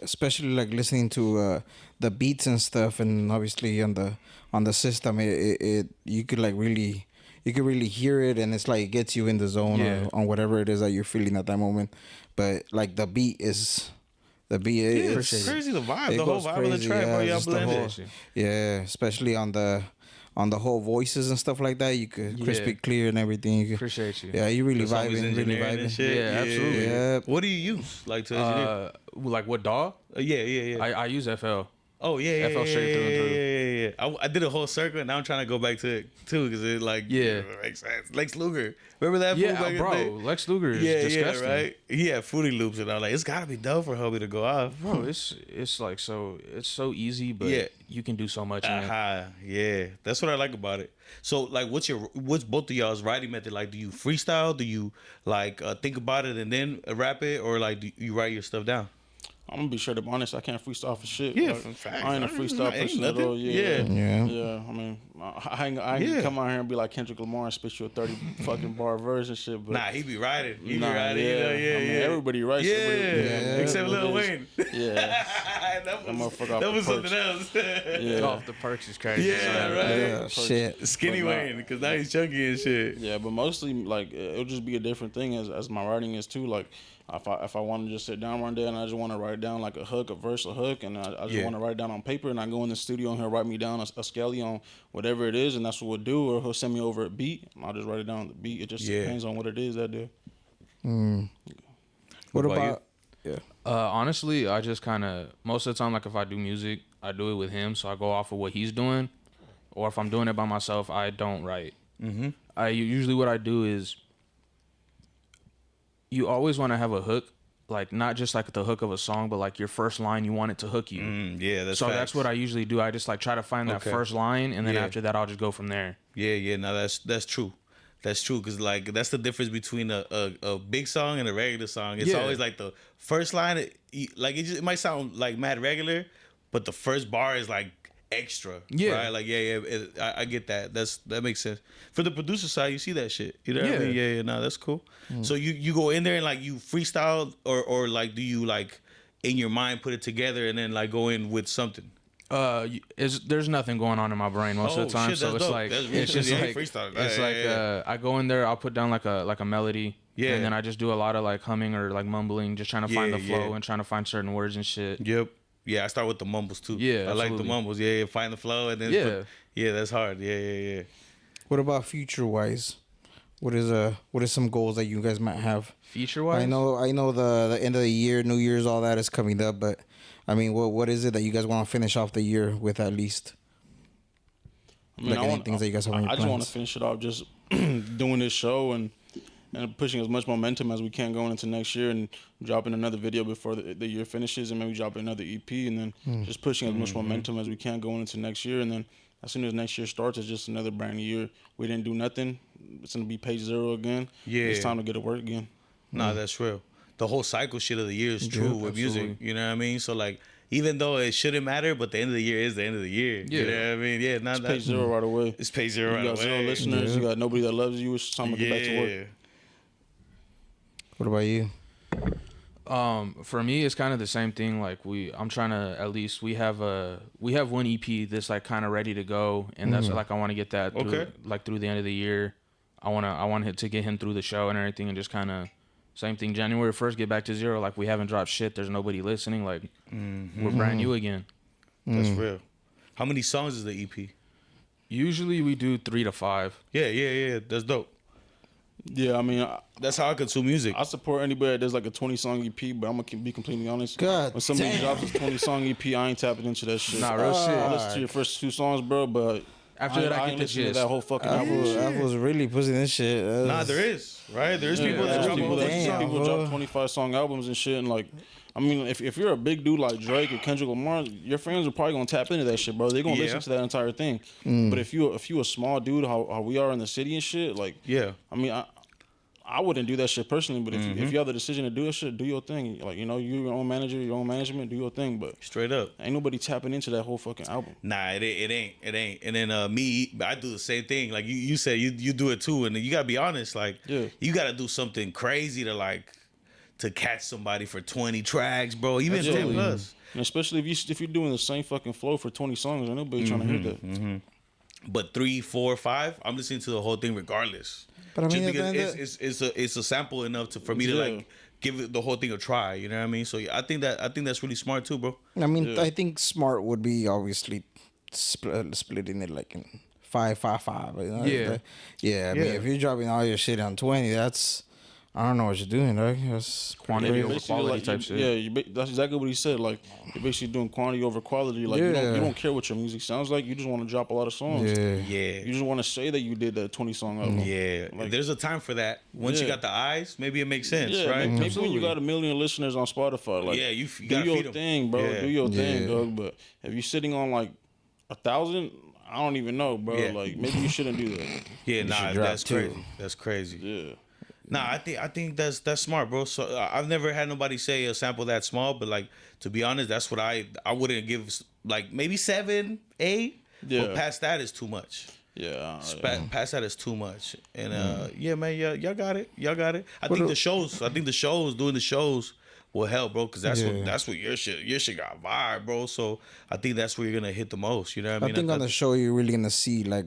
Especially like listening to the beats and stuff, and obviously on the system, it you could like really. You can really hear it, and it's like it gets you in the zone Yeah. on whatever it is that you're feeling at that moment. But like the beat is, It's it's crazy the vibe, it the whole goes vibe of the crazy, track, bro. yeah, Y'all just the blend whole- it. yeah, especially on the whole voices and stuff like that. You could crisp Yeah. it clear and everything. You could, Appreciate you. yeah, you really That's always vibing, really engineering and vibing. shit. Yeah, absolutely. Yeah. What do you use like to engineer? Like what DAW? Yeah. I use FL. Oh yeah, FL straight through and through. Yeah. I did a whole circle, and now I'm trying to go back to it too because it like Yeah. makes sense. Lex Luger, remember that? fool back Yeah, in the bro. day? Lex Luger is Yeah, disgusting. right. He had Fruity Loops, and I was like, it's gotta be dope for Hobie to go off. Bro, it's like it's so easy, but Yeah. you can do so much in it. Aha, yeah, that's what I like about it. So, like, what's both of y'all's writing method? Like, do you freestyle? Do you like think about it and then rap it, or like do you write your stuff down? I'm gonna be straight up honest. I can't freestyle for shit. Yeah, Like, for facts. I ain't a Ain't freestyle person at nothing. all. Yeah. Yeah. Yeah. I mean, I ain't Yeah. gonna come out here and be like Kendrick Lamar and spit you a 30 fucking bar verse and shit. But Nah, he be writing. He Nah, be writing. You know, yeah, I mean, yeah. everybody writes. Yeah, Everybody- except what Lil it is. Wayne. Yeah. that motherfucker off that the was something perks. else. Yeah. Off the perks is crazy. Yeah, son. right. Yeah, shit. Skinny But nah. Wayne, because now he's chunky and shit. Yeah, but mostly like it'll just be a different thing as my writing is too. Like if I want to just sit down one day and I just want to write down like a hook, a verse, a hook, and I just Yeah. want to write it down on paper, and I go in the studio and he'll write me down a skelly on whatever it is, and that's what we'll do. Or he'll send me over a beat, and I'll just write it down on the beat. It just Yeah. depends on what it is that day. What about about? Yeah. Honestly, I just kind of most of the time, like if I do music, I do it with him, so I go off of what he's doing, or if I'm doing it by myself, I don't write. Mm-hmm. I usually what I do is you always want to have a hook, like not just like the hook of a song, but like your first line, you want it to hook you. Yeah, that's So facts. that's what I usually do. I just like try to find that Okay. first line, and then Yeah. after that, I'll just go from there. Yeah. No, that's true. That's true because like that's the difference between a big song and a regular song. It's Yeah. always like the first line. It might sound like mad regular, but the first bar is like extra. Yeah. Right. Like I get that. That makes sense. For the producer side, you see that shit. You know what I Yeah. mean? Yeah. No, that's cool. So you go in there and like you freestyle or like do you like in your mind put it together and then like go in with something? There's nothing going on in my brain most Oh, of the time, shit, so that's it's dope. like That's it's just yeah, like freestyle. it's Yeah, like yeah. I go in there, I'll put down like a melody, Yeah. and then I just do a lot of like humming or like mumbling, just trying to find Yeah, the flow yeah. and trying to find certain words and shit. Yep. Yeah, I start with the mumbles too. Yeah, I like the absolutely. mumbles. Yeah, find the flow and then Yeah. yeah, that's hard. Yeah. What about future wise? What is some goals that you guys might have? Feature wise, I know the end of the year, New Year's, all that is coming up, but I mean, what is it that you guys want to finish off the year with at least? I mean, Like I any want, things that you guys have on your I just want to plans? finish it off just doing this show and pushing as much momentum as we can going into next year and dropping another video before the year finishes and maybe dropping another EP and then just pushing as much momentum as we can going into next year. And then as soon as next year starts, it's just another brand new year. We didn't do nothing. It's going to be page zero again. Yeah. It's time to get to work again. Nah, that's real. The whole cycle shit of the year is true with music. absolutely. You know what I mean? So like, even though it shouldn't matter, but the end of the year is the end of the year. You Yeah. know what I mean? Yeah, not It's page zero right away. It's page zero right You got zero away. listeners. You got nobody that loves you. It's time to get back to work. What about you? For me, it's kind of the same thing. Like I'm trying to at least we have one EP that's like kind of ready to go, and that's like I want to get that through, Okay. like through the end of the year. I want to get him through the show and everything, and just kind of same thing. January 1st, get back to zero. Like we haven't dropped shit. There's nobody listening. Like we're brand new again. That's real. How many songs is the EP? Usually we do 3 to 5. Yeah. That's dope. Yeah, I mean, That's how I consume music. I support anybody that does like a 20-song EP, but I'm going to be completely honest. God when somebody damn. drops a 20-song EP, I ain't tapping into that shit. Nah, real shit. I'll listen to your first 2 songs, bro, but After that, I ain't get the listening to gist. that whole fucking album. I was really pushing this shit. Nah, there is, right? There's people that There's drop people all that those songs. people drop 25-song albums and shit, and like, I mean, if you're a big dude like Drake or Kendrick Lamar, your fans are probably gonna tap into that shit, bro. They're gonna Yeah. listen to that entire thing. But if you a small dude, how we are in the city and shit, like, Yeah. I mean, I wouldn't do that shit personally, but if you have the decision to do that shit, do your thing. Like, you know, you your own manager, your own management, do your thing. But Straight up. ain't nobody tapping into that whole fucking album. Nah, it ain't. And then me, I do the same thing. Like you said, you do it too. And then you gotta be honest. Like, Yeah. you gotta do something crazy to catch somebody for 20 tracks, bro. Even 10 Absolutely. plus. And especially if you're doing the same fucking flow for 20 songs, ain't nobody trying to hear that. But 3, 4, 5, I'm listening to the whole thing regardless. But I mean, Just at the because end it's a sample enough for me to Yeah. like give it the whole thing a try. You know what I mean? So yeah, I think that's really smart too, bro. I mean, Yeah. I think smart would be obviously splitting it like in 5, 5, 5. You know? Yeah. Yeah. I mean, Yeah. if you're dropping all your shit on 20, that's I don't know what you're doing, right? That's Quantity Yeah, over basically, quality like, type you- shit. Yeah, that's exactly what he said. Like, you're basically doing quantity over quality. Like, you Yeah. don't care what your music sounds like. You just want to drop a lot of songs. Yeah. Yeah. You just want to say that you did that 20-song album. Yeah. Like- There's a time for that. Once you Yeah. got the eyes, maybe it makes sense, Yeah, right? maybe when you got 1 million listeners on Spotify, like, Yeah, you do gotta your feed 'em. thing, bro. Yeah. Do your thing, Yeah. dog. But if you're sitting on like 1,000, I don't even know, bro. Yeah. Like, maybe you shouldn't do that. Yeah, nah, should drop that's too. crazy. That's crazy. Yeah. Nah, I think that's smart, bro. So I've never had nobody say a sample that small, but like to be honest, that's what I wouldn't give like maybe 7, 8. Yeah. But past that is too much. Yeah. Past that is too much. And yeah, man, y'all got it. Y'all got it. I think the shows doing the shows will help, bro, because that's what your shit got vibe, bro. So I think that's where you're gonna hit the most. You know what I I mean? think on the show you're really gonna see like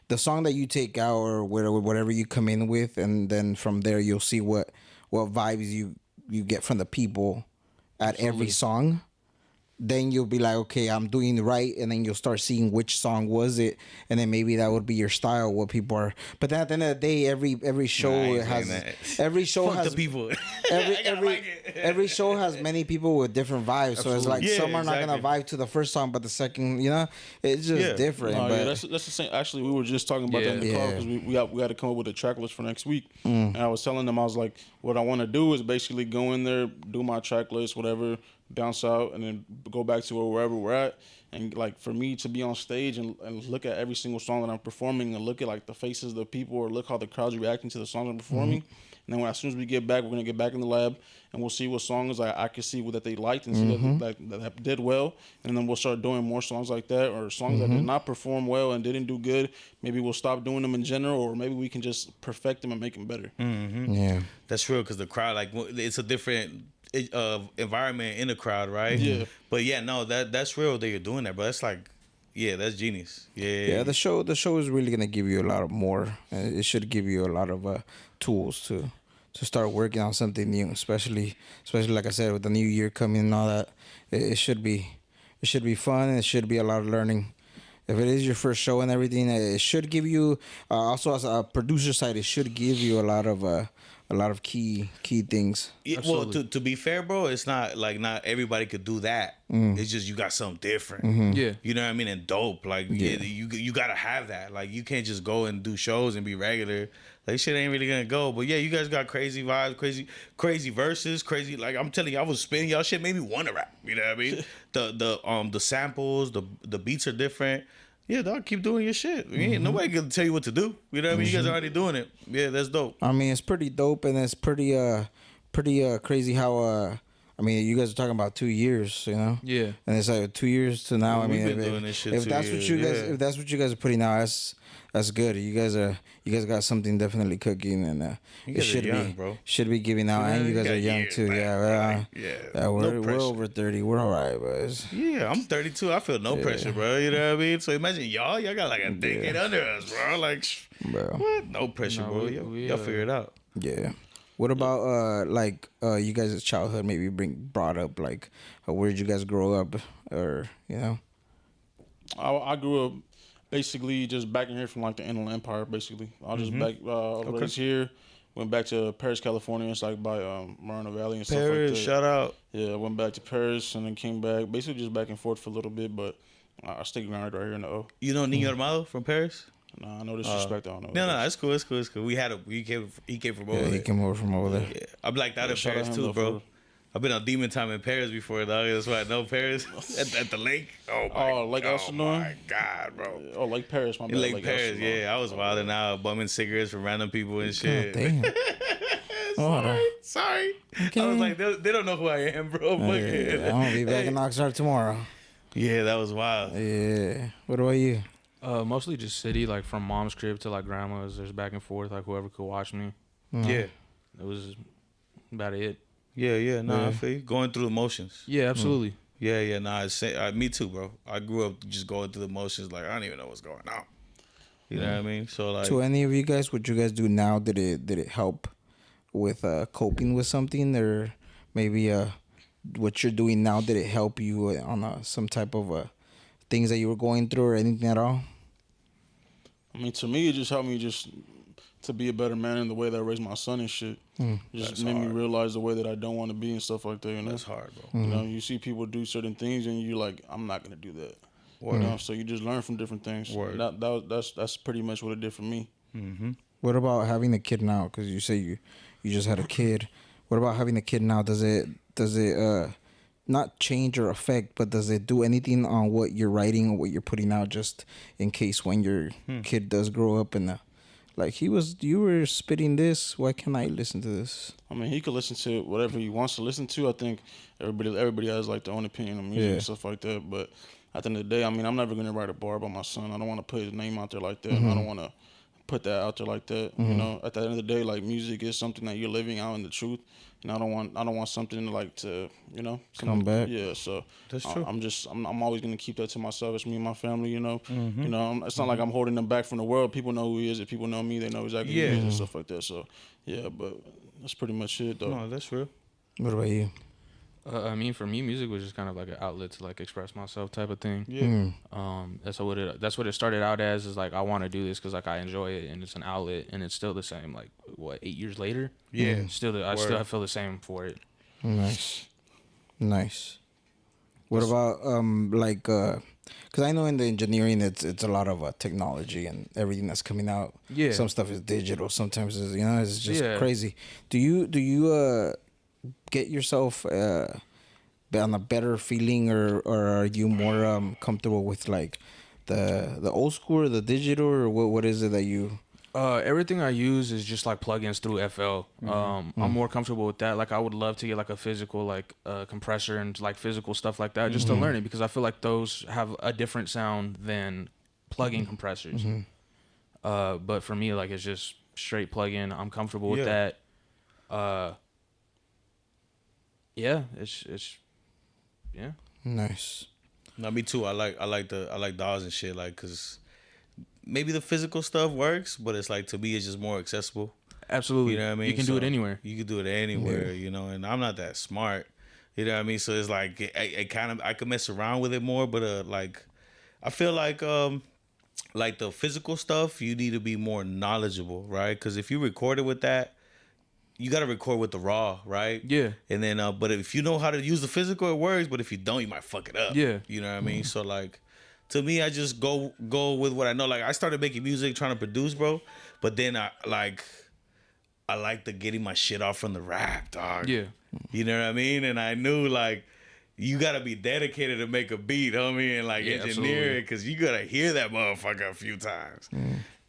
the song that you take out or whatever you come in with, and then from there you'll see what vibes you get from the people at every song. Then you'll be like, okay, I'm doing it right, and then you'll start seeing which song was it, and then maybe that would be your style. What people are, but then at the end of the day, every show Nah, I ain't has saying every show Fuck has the people. every I gotta every like it. every show has many people with different vibes. So it's like Yeah, some are not gonna exactly. vibe to the first song, but the second, it's just Yeah. different. No, but yeah, that's the same. Actually, we were just talking about that in the car Yeah. because we had to come up with a track list for next week. And I was telling them, I was like, what I want to do is basically go in there, do my track list, whatever, bounce out, and then go back to wherever we're at. And like for me to be on stage and look at every single song that I'm performing and look at like the faces of the people or look how the crowd's reacting to the songs I'm performing. And then as soon as we get back, we're gonna get back in the lab and we'll see what songs I can see that they liked and see that did well. And then we'll start doing more songs like that, or songs that did not perform well and didn't do good. Maybe we'll stop doing them in general, or maybe we can just perfect them and make them better. yeah. That's real because the crowd, like, it's a different environment in the crowd, right? Yeah. But yeah, no, that's real that you're doing that, bro. That's like, yeah, that's genius. Yeah, the show is really gonna give you a lot of more. It should give you a lot of tools to start working on something new, especially like I said with the new year coming and all that. It should be fun. It should be a lot of learning. If it is your first show and everything, it should give you also as a producer side, it should give you a lot of a lot of key things. Yeah, well, Absolutely. to be fair, bro, it's not like not everybody could do that. It's just you got something different. Yeah. You know what I mean? And dope. Like you gotta have that. Like you can't just go and do shows and be regular. Like shit ain't really gonna go. But yeah, you guys got crazy vibes, crazy verses, crazy. Like I'm telling you, I was spinning y'all shit made me want to rap. You know what I mean? The samples, the beats are different. Yeah, dog, keep doing your shit. Ain't nobody can tell you what to do. You know what I mean? You guys are already doing it. Yeah, that's dope. I mean, it's pretty dope, and it's pretty crazy how I mean, you guys are talking about 2 years, you know? Yeah. And it's like 2 years to now. I We've mean, been doing this shit if 2 that's what you years, guys yeah. if that's what you guys are putting out, that's good. You guys got something definitely cooking, and You it guys are should young, be bro. should be giving out. And you guys got are young years, too. man. Yeah, Like, yeah. no We're pressure. over 30. We're all right, boys. Yeah, I'm 32. I feel no pressure, bro. You know what I mean? So imagine y'all got like a decade under us, bro. Like, Bro. what? No pressure, No, bro. we, Y'all figure it out. Yeah. What about you guys' childhood? Maybe brought up like where did you guys grow up, or you know? I grew up basically just back in here from like the Inland Empire. Basically, I was just back raised here. Went back to Paris, California. It's like by Moreno Valley and stuff like Paris, that. shout out. Yeah, I went back to Paris and then came back. Basically, just back and forth for a little bit, but I stay grounded right here in the O. You know Nino Armado from Paris? Nah, no disrespect. I don't know. No, it's cool. It's cool. He came from over Yeah, he there. came over from over there. Yeah, I blacked out in shout out Paris him, too, though, bro. for- I've been on demon time in Paris before, dog. That's why I know Paris at the lake. Lake oh Elsinore? my god, bro. Oh, Lake Paris, my bad. In Lake Paris, Elsinore. yeah. I was wilding out, bumming cigarettes from random people and God shit. damn. Sorry. Okay. I was like, they don't know who I am, bro. Fuck Yeah, it. I'm gonna be back in Oxnard tomorrow. Yeah, that was wild. Yeah. What about you? Mostly just city, like from mom's crib to like grandma's. There's back and forth, like whoever could watch me. Yeah. It was about it. Yeah. Nah, I Yeah. feel you. Going through the motions. Yeah, absolutely. Yeah. Nah, me too, bro. I grew up just going through the motions. Like I don't even know what's going on. You know what I mean? So like, To any of you guys, what you guys do now, did it help with coping with something, or maybe what you're doing now, did it help you on some type of things that you were going through or anything at all? I mean, to me, it just helped me just to be a better man in the way that I raised my son and shit. Just That's made me hard. realize the way that I don't want to be and stuff like that. You know, that's hard, bro. You know, you see people do certain things and you're like, I'm not gonna do that. You know, so you just learn from different things. Word. That's pretty much what it did for me. What about having a kid now? Because you say you just had a kid. What about having a kid now? Does it not change or affect, but does it do anything on what you're writing or what you're putting out, just in case when your kid does grow up and like you were spitting this, why can't I listen to this? I mean, he could listen to whatever he wants to listen to. I think everybody has like their own opinion on music Yeah. and stuff like that. But at the end of the day, I mean, I'm never gonna write a bar about my son. I don't want to put his name out there like that. And I don't want to put that out there like that. You know, at the end of the day, like music is something that you're living out in the truth. And I don't want something to Come back. Yeah, so That's true. I'm always gonna keep that to myself. It's me and my family. You know, it's not like I'm holding them back from the world. People know who he is. If people know me, they know exactly who he is and stuff like that. So yeah, but that's pretty much it though. No, that's real. What about you? I mean, for me, music was just kind of like an outlet to like express myself, type of thing. Yeah. That's what it started out as. Is like I want to do this because like I enjoy it and it's an outlet, and it's still the same. Like what, 8 years later? Yeah. I still feel the same for it. Nice. What about because I know in the engineering it's a lot of technology and everything that's coming out. Yeah. Some stuff is digital. Sometimes it's just Yeah. crazy. Do you get yourself on a better feeling, or are you more comfortable with like the old school or the digital, or what is it that you? Everything I use is just like plugins through FL. I'm more comfortable with that. Like I would love to get like a physical like compressor and like physical stuff like that just to learn it, because I feel like those have a different sound than plug-in compressors. But for me, like it's just straight plug-in. I'm comfortable with Yeah. that. Yeah, it's yeah. Nice. No, me too. I like DAWs and shit, like, cause maybe the physical stuff works, but it's like to me it's just more accessible. Absolutely. You know what I mean? You can do it So, anywhere. You can do it anywhere, you know, and I'm not that smart. You know what I mean? So it's like it kind of I could mess around with it more, but like I feel like the physical stuff you need to be more knowledgeable, right? Because if you record it with that, you gotta record with the raw, right? Yeah. And then, but if you know how to use the physical, it works. But if you don't, you might fuck it up. Yeah. You know what I mean? So like, to me, I just go with what I know. Like I started making music, trying to produce, bro. But then I like the getting my shit off from the rap, dog. Yeah. You know what I mean? And I knew like you gotta be dedicated to make a beat, homie, and like Yeah, engineer absolutely. it because you gotta hear that motherfucker a few times.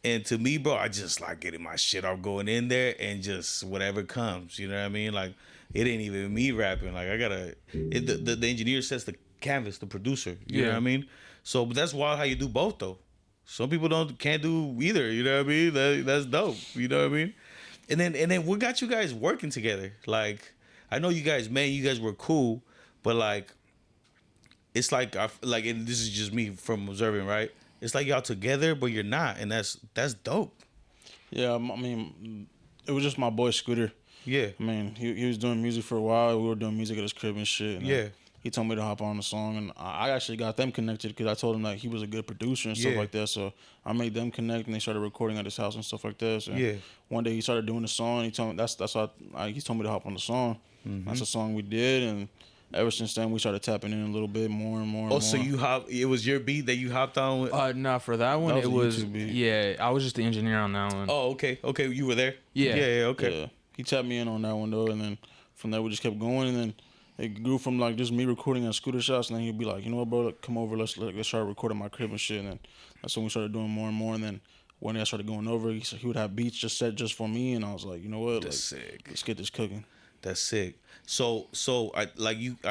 And to me, bro, I just like getting my shit off, going in there and just whatever comes. You know what I mean? Like it ain't even me rapping. Like I gotta the engineer sets the canvas, the producer. You know Yeah. what I mean? So but that's wild how you do both though. Some people can't do either. You know what I mean? That's dope. You know what I mean? And then what got you guys working together? Like I know you guys, man, you guys were cool, but like it's like and this is just me from observing, right? It's like y'all together, but you're not, and that's dope. Yeah, I mean, it was just my boy Scooter. Yeah, I mean, he was doing music for a while. We were doing music at his crib and shit. And Yeah. he told me to hop on the song, and I actually got them connected because I told him that he was a good producer and stuff Yeah. like that. So I made them connect, and they started recording at his house and stuff like that. So Yeah. one day he started doing the song. He told me that's why he told me to hop on the song. That's the song we did, and ever since then we started tapping in a little bit more and more. Oh, and so more. it was your beat that you hopped on with? Nah, for that one, That it was was a YouTube beat. yeah. I was just the engineer on that one. Oh, okay, you were there. Yeah. yeah, okay. Yeah, he tapped me in on that one though, and then from there we just kept going, and then it grew from like just me recording at Scooter shots, and then he'd be like, you know what, bro, like, come over, let's start recording my crib and shit, and then that's when we started doing more and more, and then one day I started going over, he would have beats just set just for me, and I was like, you know what, That's like, sick. let's get this cooking. That's sick. So I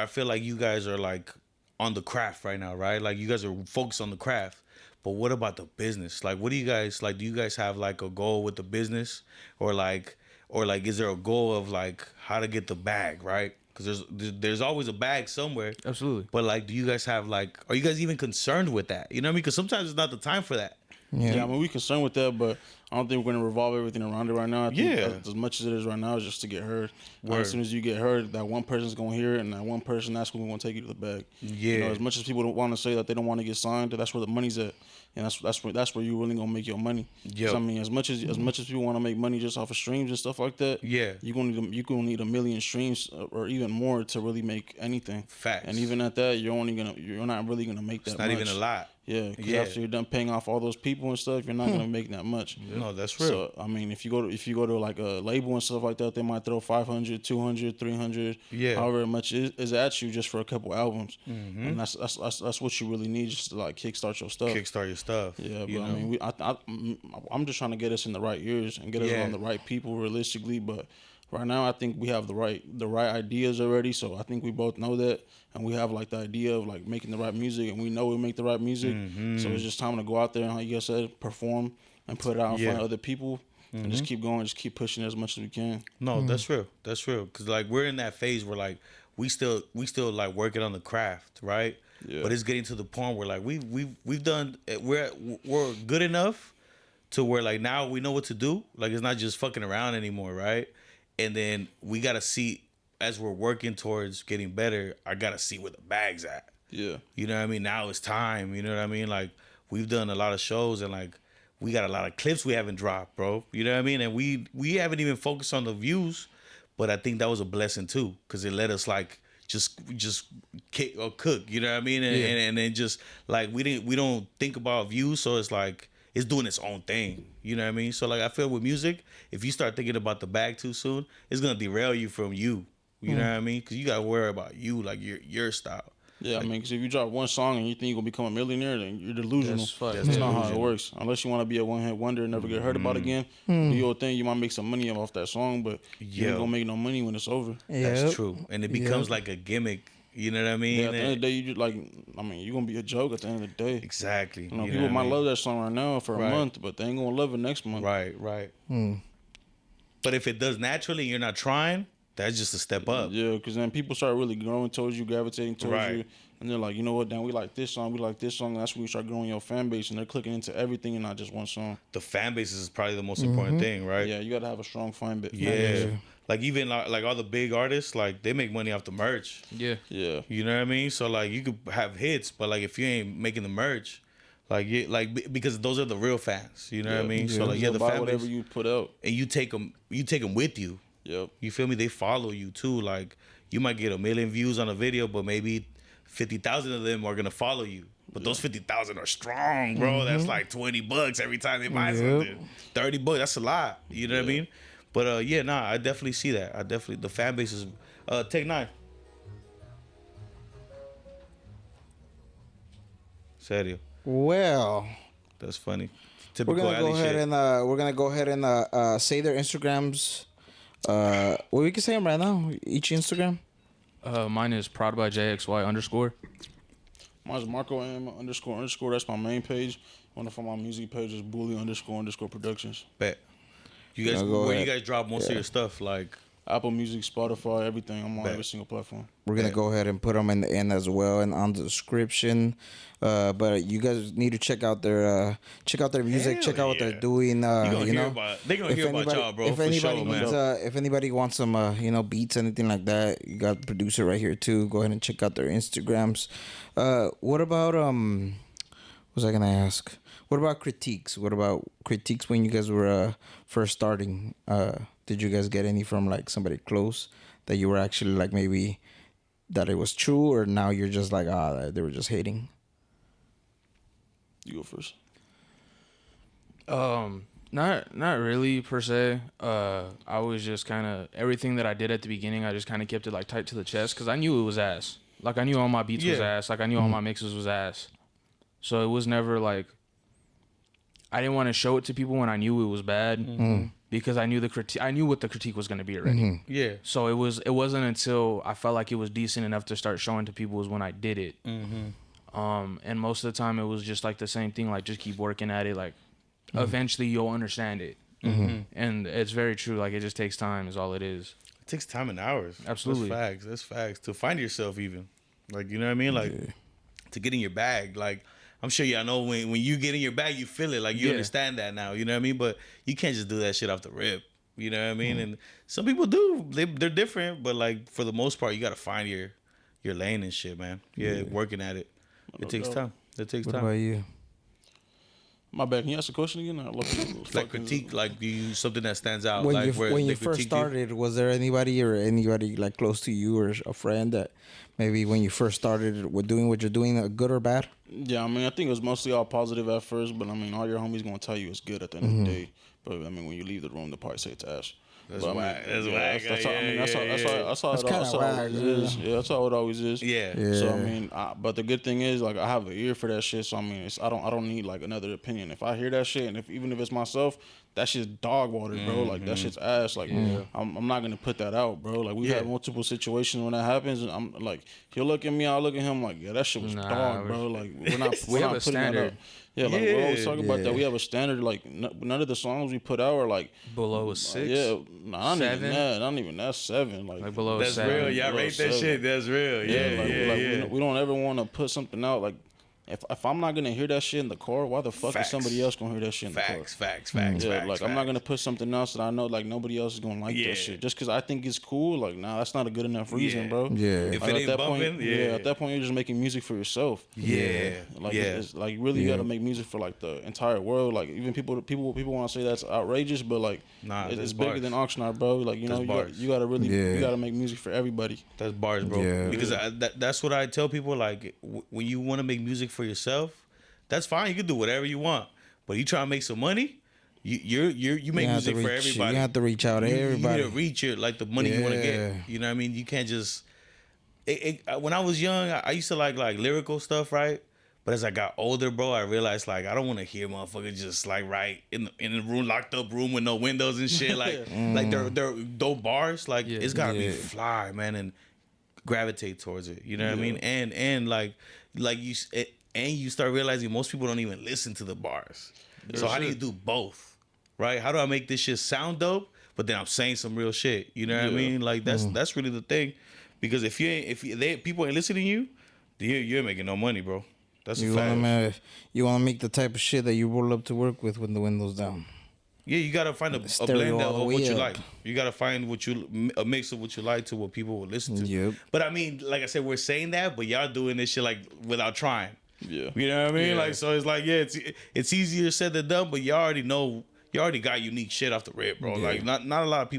feel like you guys are like on the craft right now, right? Like you guys are focused on the craft. But what about the business? Like what do you guys like? Do you guys have like a goal with the business, or like is there a goal of like how to get the bag, right? Because there's always a bag somewhere. Absolutely. But like, do you guys have like, are you guys even concerned with that? You know what I mean? Because sometimes it's not the time for that. Yeah, I mean, we concerned with that, but I don't think we're gonna revolve everything around it right now. I think Yeah. as much as it is right now is just to get heard. Word. As soon as you get heard, that one person's gonna hear it, and that one person, that's when we want to take you to the bag. Yeah. You know, as much as people don't want to say that they don't want to get signed, that's where the money's at, and that's where you really gonna make your money. 'Cause, Yo. I mean, as much as people want to make money just off of streams and stuff like that, Yeah. you gonna need a million streams or even more to really make anything. Facts. And even at that, you're not really gonna make that. It's not much. even a lot. Yeah, because Yeah. after you're done paying off all those people and stuff, you're not gonna make that much. No, that's real. So I mean, if you go to like a label and stuff like that, they might throw 500, 200, 300, Yeah. however much is at you just for a couple albums, and that's what you really need just to like kickstart your stuff. Kickstart your stuff. Yeah, but you I know? mean, I'm just trying to get us in the right ears and get us Yeah. on the right people realistically. But right now, I think we have the right ideas already. So I think we both know that, and we have like the idea of like making the right music, and we know we make the right music. So it's just time to go out there and, like you guys said, perform and put it out in front Yeah. of other people, and just keep going, just keep pushing as much as we can. No, that's real. That's real. Cause like we're in that phase where like we still like working on the craft, right? Yeah. But it's getting to the point where like we've done we're good enough to where like now we know what to do. Like it's not just fucking around anymore, right? And then we gotta see as we're working towards getting better. I gotta see where the bag's at. Yeah. You know what I mean? Now it's time. You know what I mean? Like we've done a lot of shows and like we got a lot of clips we haven't dropped, bro. You know what I mean? And we haven't even focused on the views, but I think that was a blessing too, because it let us like just kick or cook. You know what I mean? And then just like we don't think about views, so it's like it's doing its own thing. You know what I mean? So like I feel with music, if you start thinking about the bag too soon, it's gonna derail you from you. You know what I mean? Because you gotta worry about you, like your style. Yeah, I mean, because if you drop one song and you think you're gonna become a millionaire, then you're delusional. That's fucked. That's not how it works. Unless you want to be a one-hit wonder and never get heard about again, do your thing. You might make some money off that song, but you ain't Yo. gonna make no money when it's over. That's Yep. true, and it becomes like a gimmick. You know what I mean? Yeah, at the end of the day, you just like, I mean, you're gonna be a joke at the end of the day. Exactly. You know, You people what I might mean? love that song right now for a Right. month, but they ain't gonna love it next month. Right. But if it does naturally, and you're not trying. That's just a step up. Yeah, because then people start really growing towards you, gravitating towards Right. you, and they're like, you know what, Dan, we like this song, and that's when you start growing your fan base, and they're clicking into everything and not just one song. The fan base is probably the most important thing, right? Yeah, you gotta have a strong fan base. Yeah. Like even like all the big artists, like they make money off the merch. Yeah. Yeah. You know what I mean? So like you could have hits, but like if you ain't making the merch, because those are the real fans. You know what I mean? So like They'll the buy fan whatever base, you put out. and you take them with you. Yep. You feel me? They follow you too. Like you might get 1 million views on a video, but maybe 50,000 of them are gonna follow you. But those 50,000 are strong, bro. That's like $20 every time they buy something. $30, that's a lot. You know what I mean? But yeah, nah, I definitely see that. I definitely the fan base is Take 9. Serio. Well, That's funny. we're Typical gonna go alley ahead shit. and say their Instagrams. Well, we can say them right now. Each Instagram. Mine is proud by JXY _. Mine's Marco M __. That's my main page. One of my music page is Bully _ Productions. Bet. You guys, Now go where ahead. you guys drop most of your stuff? Like, Apple Music, Spotify, everything. I'm on Bet. every single platform. We're gonna Yeah. go ahead and put them in the end as well and on the description. But you guys need to check out their music. Hell check out what yeah. they're doing. they know, gonna hear about y'all, bro. If For anybody sure, needs, man. if anybody wants some, beats, anything like that, you got the producer right here too. Go ahead and check out their Instagrams. What about what was I gonna ask? What about critiques? What about critiques when you guys were first starting? Did you guys get any from like somebody close that you were actually like maybe that it was true, or now you're just like they were just hating? You go first. Not really per se. I was just kind of everything that I did at the beginning. I just kind of kept it like tight to the chest because I knew it was ass. Like I knew all my beats was Yeah. ass. Like I knew all my mixes was ass. So it was never like I didn't want to show it to people when I knew it was bad because I knew the critique. I knew what the critique was going to be already. Yeah. So it wasn't until I felt like it was decent enough to start showing to people was when I did it. And most of the time it was just like the same thing, like just keep working at it. Like eventually you'll understand it. And it's very true. Like it just takes time is all it is. It takes time and hours. Absolutely. That's facts. To find yourself even. Like, you know what I mean? Like, to get in your bag. Like, I'm sure y'all know when you get in your bag, you feel it. Like, you Yeah. understand that now. You know what I mean? But you can't just do that shit off the rip. You know what I mean? And some people do. They're different. But, like, for the most part, you got to find your lane and shit, man. Yeah, working at it. It takes time. It takes What time. about you? My bad. Can you ask the question again? Like critique, like you something that stands out. When like you when they you first critique started, was there anybody like close to you or a friend that maybe when you first started with doing what you're doing, good or bad? Yeah, I mean, I think it was mostly all positive at first, but I mean, all your homies gonna tell you it's good at the end of the day. But I mean, when you leave the room, they'll probably say it's ash. That's But, I mean, whack. That's yeah, whack. That's how, I mean, that's how That's it kinda always whack, is. Yeah, that's how it always is. Yeah. So I Yeah. mean, but the good thing is, like, I have an ear for that shit. So I mean, I don't need like another opinion. If I hear that shit, and even if it's myself, that shit's dog water, bro. Like that shit's ass. Like I'm not gonna put that out, bro. Like we Yeah. had multiple situations when that happens, and I'm like, he'll look at me, I'll look at him, like, yeah, that shit was Nah, dog, bro. Like we're not. We we're have not a putting that standard. out. Yeah, like we always talk about Yeah. that. We have a standard. Like none of the songs we put out are like Below a 6. yeah, not even 7? that. Not even that 7. Like below a That's 7. real. Y'all rate that 7. shit. That's real. Yeah, like, yeah, like, yeah. We don't ever want to put something out like if I'm not gonna hear that shit in the car, why the fuck Facts. is somebody else gonna hear that shit in the car? Facts. Yeah, like I'm not gonna put something else that I know like nobody else is gonna like Yeah. that shit just because I think it's cool. Like, nah, that's not a good enough reason, Yeah. bro. Yeah. If Like, it at ain't that bumping, point, yeah. at that point you're just making music for yourself. Yeah. Like yeah. it's like really you gotta make music for like the entire world. Like even people want to say that's outrageous, but like Nah, it's that's bigger bars. than Oxnard, bro. Like you know That's you bars. gotta really Yeah. you gotta make music for everybody. That's bars, bro. Yeah. Because that's what I tell people. Like, when you want to make music for yourself, that's fine. You can do whatever you want. But you try to make some money, you make You have to music for reach- everybody. you have to reach out to everybody. You need to reach your like the money you want to Yeah. get. You know what I mean? You can't just. When I was young, I used to like lyrical stuff, right? But as I got older, bro, I realized like I don't want to hear motherfuckers just like write in the room, locked up room with no windows and shit. Like like they're dope bars. Like Yeah. it's gotta be Yeah. fly, man, and gravitate towards it. You know what I mean? And like you start realizing most people don't even listen to the bars. So how do you do both? Right? How do I make this shit sound dope, but then I'm saying some real shit? You know what I Yeah. mean? Like that's really the thing. Because if people ain't listening to you, then you're making no money, bro. That's a You fact. wanna make the type of shit that you roll up to work with when the windows down. Yeah, you gotta find a Stereo blend all of the what way you up. like. You gotta find a mix of what you like to what people will listen to. Yep. But I mean, like I said, we're saying that, but y'all doing this shit like without trying. Yeah. You know what I mean? Yeah. Like, so it's like, yeah, it's easier said than done, but y'all already know you already got unique shit off the rip, bro. Yeah. Like not a lot of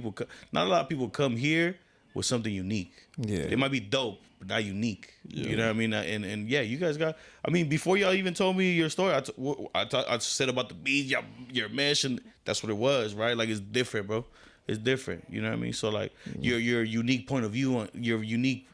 people come here with something unique. Yeah. It might be dope, but not unique. Yeah. You know what I mean? And yeah, you guys got. I mean, before y'all even told me your story, I said about the beats, your mesh, and that's what it was, right? Like it's different, bro. It's different. You know what I mean? So like your unique point of view on your unique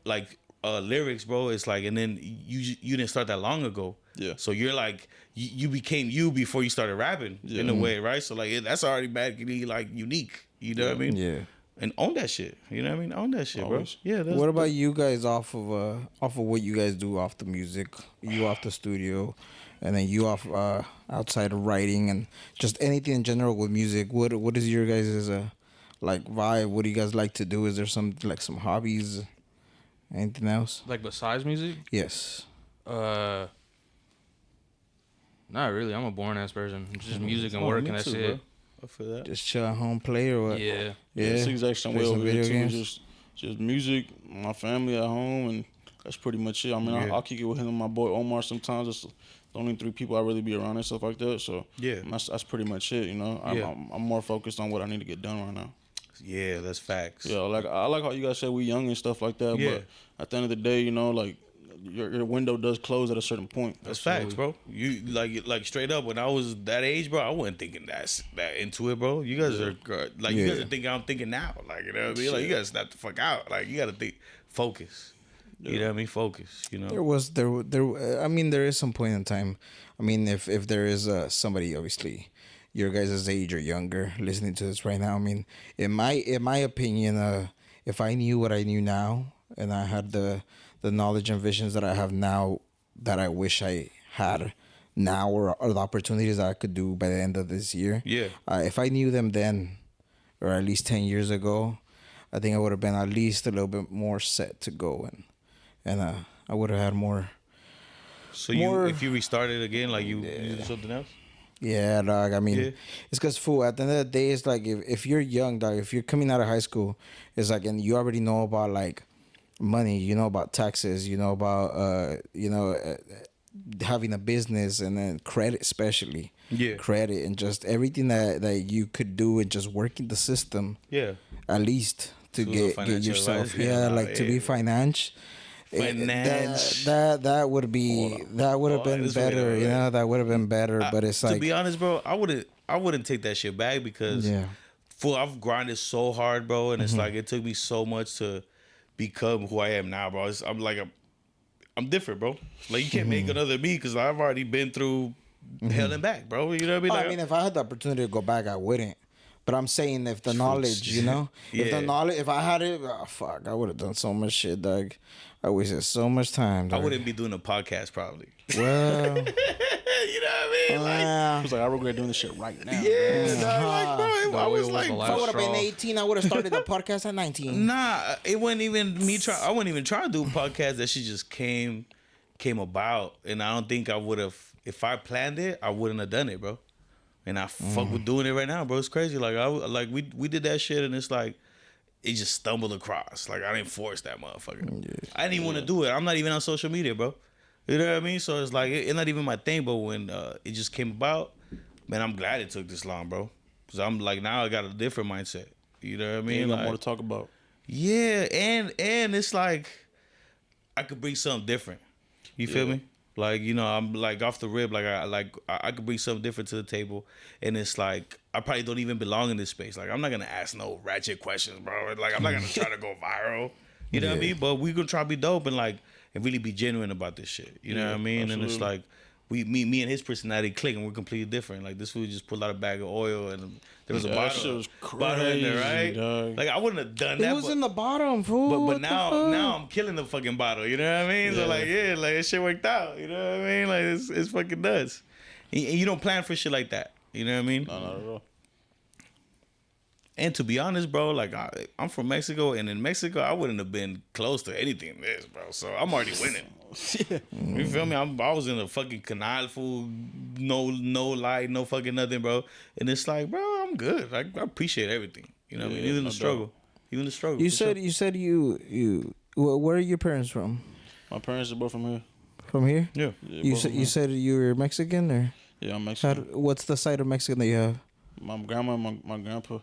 like lyrics, bro. It's like, and then you didn't start that long ago. Yeah. So you're like you became you before you started rapping in a way, right? So like that's already magically like unique. You know what I mean? Yeah. And own that shit. You know what I mean? Own that shit, Always. bro. Yeah. That's, What about you guys off of what you guys do off the music? You off the studio, and then you off outside of writing and just anything in general with music. What is your guys' like vibe? What do you guys like to do? Is there some hobbies? Anything else? Like besides music? Yes. Not really. I'm a boring ass person. Just music and Oh, work me and that's too, it. bro. I feel that. Just chill at home, play or what? Yeah. Yeah. It's the exact same Play way some over here video too. games? Just music, my family at home, and that's pretty much it. I mean, Yeah. I'll kick it with him and my boy Omar sometimes. It's the only 3 people I really be around and stuff like that. So Yeah. that's pretty much it. You know, Yeah. I'm more focused on what I need to get done right now. Yeah, that's facts. Yeah, like I like how you guys say we young and stuff like that. Yeah. But at the end of the day, you know, like your window does close at a certain point. That's facts, bro. You like straight up. When I was that age, bro, I wasn't thinking that into it, bro. You guys are like you guys Yeah. are thinking I'm thinking now. Like you know what I mean? Like you gotta snap the fuck out. Like you gotta think, focus. You know what I mean? Focus. You know. I mean, there is some point in time. I mean, if there is somebody obviously your guys' age or younger listening to this right now, I mean, in my opinion, if I knew what I knew now and I had the knowledge and visions that I have now that I wish I had now or the opportunities that I could do by the end of this year. Yeah. If I knew them then, or at least 10 years ago, I think I would have been at least a little bit more set to go and I would have had more. So more- if you restarted again, like you do something else. Yeah, dog. I mean, Yeah. it's because fool. At the end of the day, it's like if you're young, dog. If you're coming out of high school, it's like, and you already know about like money. You know about taxes. You know about having a business and then credit, especially. Yeah. Credit and just everything that you could do and just working the system Yeah. at least to So the get financial yourself. advice, Yeah, yeah, like to be yeah. finance. Finance. That would be that would have Oh, been this way, better. You right? know, that would have been better. But it's To like, be honest, bro, I wouldn't take that shit back because yeah. fool, I've grinded so hard, bro, and it's like it took me so much to become who I am now, bro. I'm different, bro. Like you can't make another me because I've already been through hell and back, bro. You know what I mean? Oh, Like, I mean, if I had the opportunity to go back, I wouldn't. But I'm saying if the knowledge, you know, if the Yeah. knowledge, if I had it, fuck, I would have done so much shit, dog. I wasted so much time, I dog. wouldn't be doing a podcast probably. Well, You know what I mean? Like, uh, It's like I regret doing this shit right now. yeah, dog, like, bro, I That way was was like, the if last I would have been straw. 18, I would have started the podcast at 19. nah, it wasn't even me trying. I wasn't even trying to do a podcast. That shit just came about, and I don't think I would have. If I planned it, I wouldn't have done it, bro. And I fuck with doing it right now, bro. It's crazy. Like we did that shit, and it's like it just stumbled across. Like I didn't force that motherfucker. I didn't even want to do it. I'm not even on social media, bro. You know what I mean? So it's like it's not even my thing. But when it just came about, man, I'm glad it took this long, bro. Cause I'm like now I got a different mindset. You know what I mean? You got Like, more to talk about. yeah, and it's like I could bring something different. You feel me? Like, you know, I'm like off the rib, I could bring something different to the table, and it's like I probably don't even belong in this space. Like I'm not gonna ask no ratchet questions, bro. Like I'm not gonna try to go viral. You know what I mean? But we gonna try to be dope and really be genuine about this shit. You know what I mean? And it's absolutely. like me and his personality click, and we're completely different. Like this fool just pulled out a bag of oil, and there was a Yeah, that shit bottle, was bottle in there, crazy, right? dog. Like I wouldn't have done It that. was but- in the bottom, fool. but What the now fuck? I'm killing the fucking bottle. You know what I mean? So Yeah. like that shit worked out. You know what I mean? Like it's fucking nuts. And you don't plan for shit like that. You know what I mean? No, not at all. And to be honest, bro, like I'm from Mexico, and in Mexico I wouldn't have been close to anything this, bro. So I'm already winning. You feel me? I was in a fucking canal, fool, no light, no fucking nothing, bro. And it's like, bro, I'm good. I appreciate everything. You know what I mean? Yeah, Even no the struggle. Even the struggle. You for said you where are your parents from? My parents are both from here. From here? sure. Yeah, You both said from you here. said you were Mexican or Yeah, I'm how, Mexican. what's the side of Mexican that you have? My grandma and my grandpa.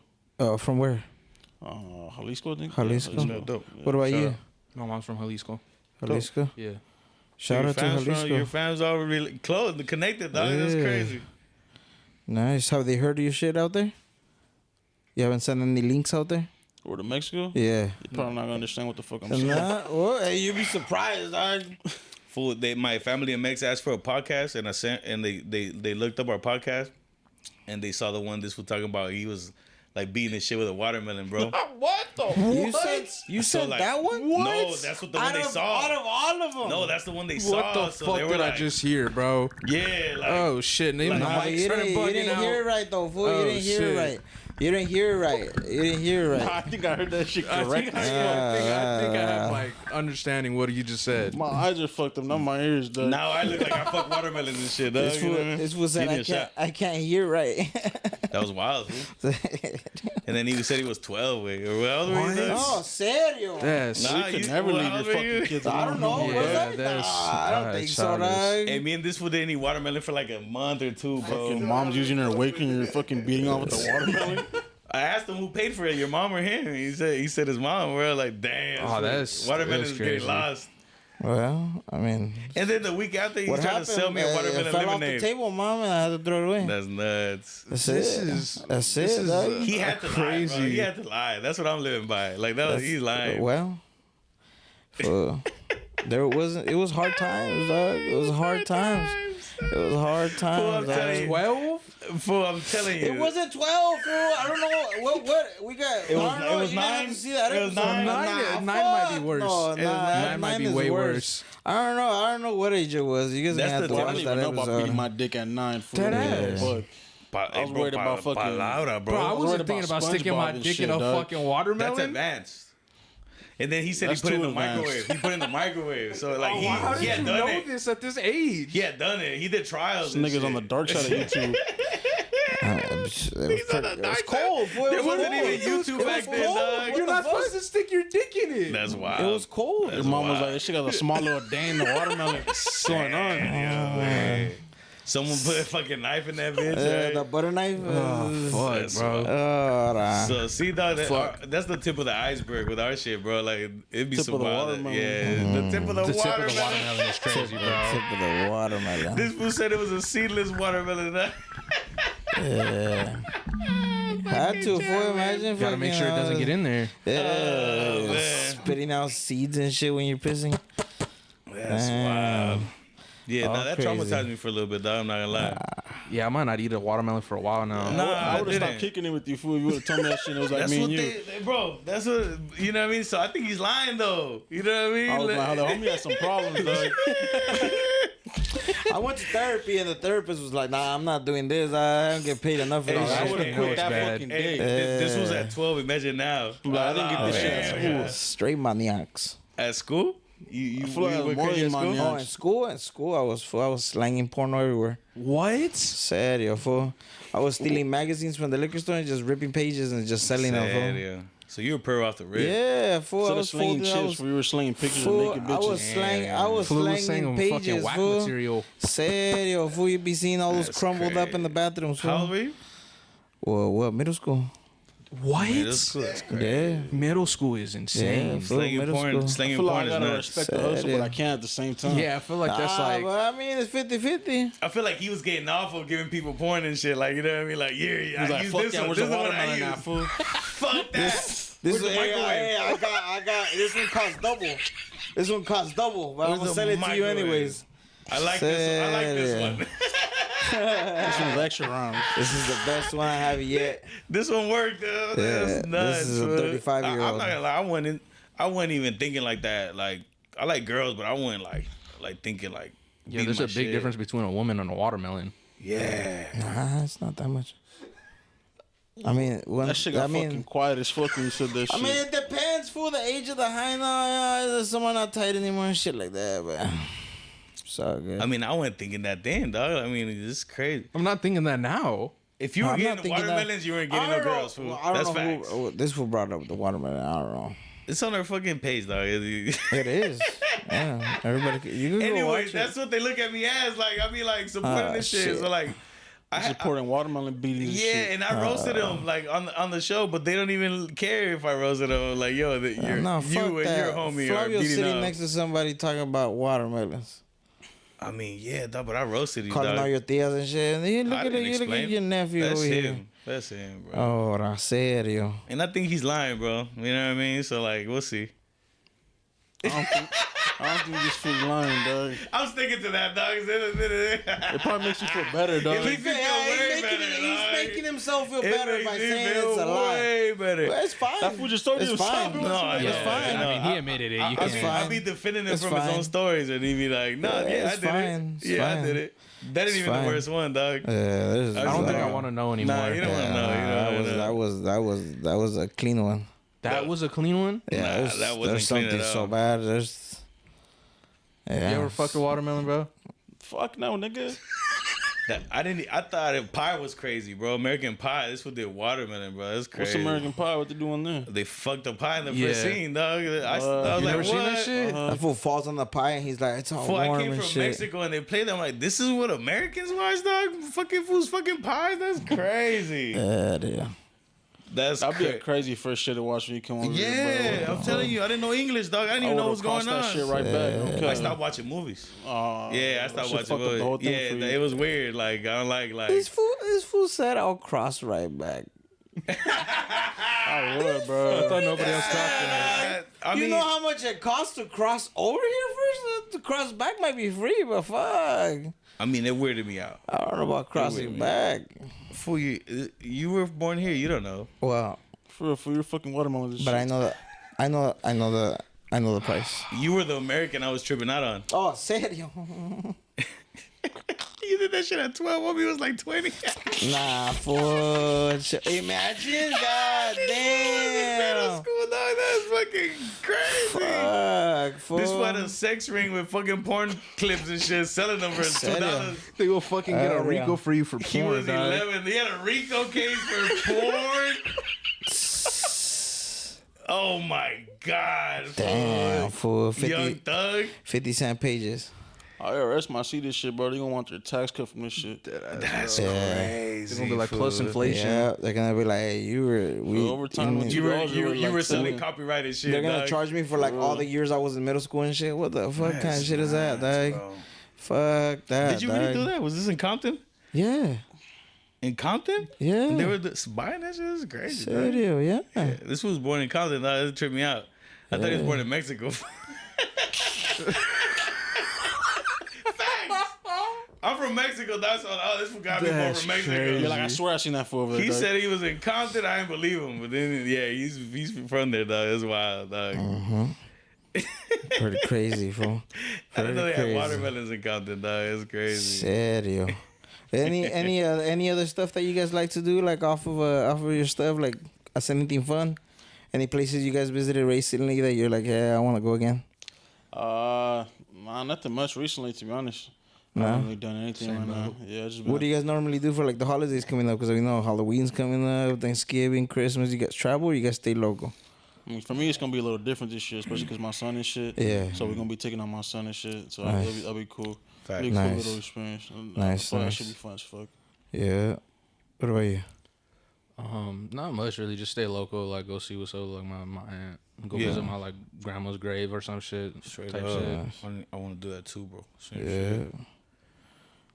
From where? Jalisco, I think. Jalisco. Yeah, Dope. What about Shout you? out. My mom's from Jalisco. Jalisco. Yeah. Shout Your out to fams from- Jalisco. Your fans all really close, connected, dog. That's Yeah. crazy. Nice. Have they heard of your shit out there? You haven't sent any links out there? Or to Mexico. Yeah. You're probably not gonna understand what the fuck I'm saying. Nah, well, hey, you'd be surprised, dog. Fool, my family in Mex asked for a podcast, and I sent, and they looked up our podcast, and they saw the one this was talking about. He was like beating his shit with a watermelon, bro. What the? You So, said like, that one? No, that's what the one they saw. Out of all of them. No, that's the one they saw. What the so fuck they were did like, I just hear, bro? Yeah, like, Oh shit! And even Like, the Nah, mic you started didn't, you bugging didn't out. hear it right, though, fool. Oh, You didn't hear it shit. right. You didn't hear it right. You didn't hear it I right. think I heard that shit I correct. think I have like understanding what you just said. My eyes are fucked up, not my ears, dog. now I look like I fuck watermelons and shit, dog. This You know fool, what I mean? this fool said Give me a shot. I can't hear right. That was wild, fool. And then he said he was 12, wait. Or what else were you doing? Oh, serio? Yes. Nah, You could you- never what leave your else were you? fucking kids I alone. don't know. Yeah, was I? that's- Nah, I don't that's think so, childish. dog. Hey, me and this fool didn't eat watermelon for like a month or two, bro. Fucking mom's using her wake and you're fucking beating off with the watermelon. I asked him who paid for it, your mom or him. He said his mom. We're like, damn. Oh, that's watermelon is crazy. getting lost. Well, I mean, And then the week after, he's what trying happened? to sell me a It watermelon fell off the lemonade. table, mom, and I had to throw it away. That's nuts. That's This it. is- That's this it, is, dog. He had to lie, bro. Crazy. He had to lie. That's what I'm living by. Like that was, he's lying. Well, there wasn't. It was hard times, dog. It was hard times. It was hard I'm times. telling dog. you. 12? Fool, I'm telling you. It wasn't 12, fool. I don't know what we got. It was- I don't know. it was You didn't have 9. to see that It was episode. 9. Nine might be worse. No, It was 9 might be is way worse. I don't know. I don't know what age it was. You guys That's have the to thing. I watch didn't that even know about episode. beating my dick at 9. Fool. Dead ass. But I was worried about fucking- Palabra, bro. Bro, I was wasn't worried thinking about about sticking my SpongeBob and dick shit, in a dog. fucking That's watermelon. advanced. And then he said That's he put it in too the microwave. advanced. He put it in the microwave. So like Oh, how he did had you done know it. this at this age? He had done it. He did trials. This and nigga's shit. on the dark side of YouTube. It was cold. Fool. It There was wasn't cold. even YouTube It back was then, cold. dog. What You're the not fuck? supposed to stick your dick in it. That's wild. It was cold. Your mom was like, this shit got a small little dang in the watermelon. What's going on? Yeah, someone put a fucking knife in that bitch. The Right? butter knife. Fuck, That's bro. So see, dog, that's the tip of the iceberg with our shit, bro. Like it'd be Tip some of the wild. watermelon. Yeah, the tip of the The tip of the watermelon. watermelon is crazy, bro. Tip of the watermelon. This fool said it was a seedless watermelon. Yeah. Had to. Fool. Imagine. Gotta make sure it doesn't get in there. Yeah. man. Spitting out seeds and shit when you're pissing. That's Damn. wild. Yeah, All no, that crazy. traumatized me for a little bit, dog. I'm not gonna lie. Yeah, I might not eat a watermelon for a while now. Nah, I would have stopped didn't. kicking it with you, fool. If you would have told me that shit, and it was like That's me what and you. bro. That's what you know what I mean. So I think he's lying though. You know what I mean? I was like, the homie had some problems, dog. I went to therapy and the therapist was like, "Nah, I'm not doing this. I don't get paid enough for Hey, this." I I shit." would have Hey, quit it's that bad. fucking Hey, day. this was at 12. Imagine now. Like, I didn't get this shit at school. Straight maniacs. At school? You feel like were more crazy at than school? my Oh, in school, I was slanging porno everywhere. What? Serio, fool. I was stealing magazines from the liquor store and just ripping pages and just selling them, fool. Serio. So you were per off the rip. Yeah, fool. I Instead of was slinging folding. I chips, was, we were slinging pictures of fool, naked I was bitches. slang. I was Fool slanging saying fucking pages, whack fool. material. Serio, fool. You be seeing all those That's crumbled up crazy. in the bathrooms, How old fool. were you? Well, what? Middle school. What? Middle school. That's crazy. Yeah. Middle school is insane. Yeah, fool. Slanging Middle porn, school. I slanging feel like porn I is gotta nuts. respect the hustle, Sad, but I can't at the same time. Yeah, I feel like that's like. but I mean, it's 50-50. I feel like he was getting off of giving people porn and shit. Like, you know what I mean? Like, yeah, He's I like, use fuck this that, one. where's This the is the one I watermelon use. now, fool? Fuck that. This Where's is the microwave? I got. This one costs double. This one costs double, but I'm Where's gonna the sell it to you microwave? anyways. I like this. I like this one. This one's extra round. This is the best one I have yet. This one worked, dude. Yeah, That's nuts. this is a fool. 35-year-old. I'm not gonna lie. I wasn't even thinking like that. Like, I like girls, but I wasn't like thinking like. Yeah, beating there's my a big shit. difference between a woman and a watermelon. Yeah. Nah, it's not that much. I mean, when That shit got I mean, fucking quiet as fuck when you said that I shit. mean, it depends for the age of the hyena. Someone not tight anymore and shit like that, but it's all good. I mean, I wasn't thinking that then, dog. I mean, it's crazy. I'm not thinking that now. If you were I'm not getting thinking that- watermelons, you weren't getting I no don't know. girls, fool. Well, I don't That's know facts. who, this fool brought up the watermelon. I don't know. It's on their fucking page, dog. It is. Yeah, everybody. You can go Anyway, watch that's it. what they look at me as. Like, I be like supporting Ah, this shit. shit. So like, supporting watermelon beating. Yeah, and I roasted him like on the show, but they don't even care if I roasted him. Like, yo, No, fuck you and that. your homie are Flavio beating sitting up. next to somebody talking about watermelons. I mean, yeah, dog, but I roasted you, Calling dog. all your tias and shit. And you look I at didn't it, you look explain. at your nephew That's over here. him. That's him, bro. Ahora, serio. And I think he's lying, bro. You know what I mean? So like, we'll see. I don't think this fool's lying, dog. I'm sticking to that, dog. It probably makes you feel better, dog. It makes me feel way better, he's dog. making himself feel It better makes by me saying feel it's a lie. way better. Well, it's fine. That fool just told you it's it was fine. something. No, it's yeah, fine. I mean, he admitted it. You I can't. mean, fine. I'll be defending him It's from his fine. own stories, and he'd be like, "No, Yeah, yeah, I it's did fine. it. It's Yeah, I fine. did it. That ain't It's even fine. the worst one, dog. There's I I don't think I uh, want to know anymore. Nah, you don't want to know. You know, that was a clean one. That was a clean one. Yeah, Nah, there's, that wasn't there's clean something at so all. bad. There's yeah. You ever fucked a watermelon, bro? Fuck no, nigga. I thought pie was crazy, bro. American Pie. This what did watermelon, bro. That's What's crazy. American Pie? What they doing there? They fucked up pie in the Yeah. first scene, dog. I was You like, never what? seen that shit? That fool falls on the pie and he's like, it's all Fool, I warm came and from shit. Mexico and they play them like, this is what Americans watch, dog. Fucking fools, fucking pies. That's crazy. Yeah. That's That'd be a crazy. crazy first shit to watch when you come over here, Yeah, bro. I'm telling you, I didn't know English, dog. I didn't I even know would've what was going crossed on. that shit right back. Okay. I stopped watching movies. Yeah, I stopped that shit watching fucked up the whole movies. thing for Yeah, you. it was weird. Like, I don't like This fool said I'll cross right back. I would, bro. I thought nobody else talked that. I You mean, know how much it costs to cross over here first? To cross back might be free, but fuck. I mean, it weirded me out. I don't know about crossing me. back. Fool, you were born here. You don't know. Well, For your fucking watermelon. but I know the price. You were the American I was tripping out on. Oh, serio? You did that shit at 12. Homie was like 20. Nah, fool. Imagine, Middle goddamn. school, dog. That's fucking crazy. Fuck, fool. This one a sex ring with fucking porn clips and shit, selling them for $2. They will fucking get a yeah. Rico for you for He porn, was dog. 11. He had a Rico case for porn. Oh my god. Damn, fool. Young 50, Thug. 50-cent pages. IRS might see this shit, bro. They gonna want their tax cut from this shit. That's Yeah. crazy. It's gonna be like plus fool. inflation. Yeah, they're gonna be like, hey, you were overtime with You were $2 you, were you like were selling $7. copyrighted shit. They're gonna dog. charge me for like all the years I was in middle school and shit. What the fuck kind of shit is that, dog? Bro. Fuck that. Did you really dog. do that? Was this in Compton? Yeah. In Compton? Yeah. They were buying that shit? This is crazy. dog. Serio, yeah. Yeah, this was born in Compton. Dog. It tripped me out. I thought he was born in Mexico. Facts. I'm from Mexico. That's all. Oh, this got me born That's from Mexico. crazy. You're like, I swear I seen that fool over there. He dog. said he was in Compton. I didn't believe him, but then yeah, he's from there, dog. That's wild, dog. Pretty crazy, fool. I didn't know they Pretty had crazy. watermelons in Compton, dog. It's crazy. Serio. Any other stuff that you guys like to do, like off of your stuff, like anything fun? Any places you guys visited recently that you're like, yeah, I want to go again? Nah, nothing much recently, to be honest. No? I haven't really done anything right now. Yeah, just been What do you guys normally do for like the holidays coming up? Because we know Halloween's coming up, Thanksgiving, Christmas. You guys travel or you guys stay local? I mean, for me, it's gonna be a little different this year, especially because my son and shit. Yeah. So we're gonna be taking on my son and shit. So Nice. that'll be cool. Facts. Be a cool Nice. little experience. Nice, That nice. should be fun as fuck. Yeah. What about you? Not much really. Just stay local. Like go see what's up. Like my aunt. Go Yeah. visit my like grandma's grave or some shit. Straight type up. shit. I want to do that too, bro. Same Yeah. shit.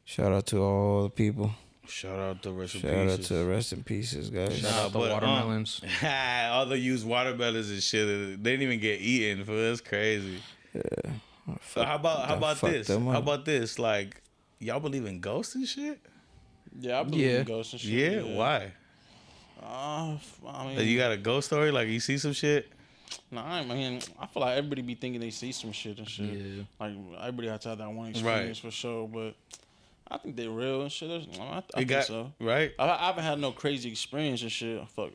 Shout out to all the people. Shout out to rest in Shout out pieces. to rest in pieces, guys. Shout out the but, watermelons. all the used watermelons and shit. They didn't even get eaten. For that's crazy. So how about fuck this? them How up. about this? Like, y'all believe in ghosts and shit? Yeah, I believe Yeah. in ghosts and shit. Yeah. Why? I mean, Like, you got a ghost story? Like you see some shit? nah, I mean, I feel like everybody be thinking they see some shit and shit. Yeah. Like everybody has to have that one experience for sure, but I think they real and shit. I think so. right. I haven't had no crazy experience and shit. Fuck,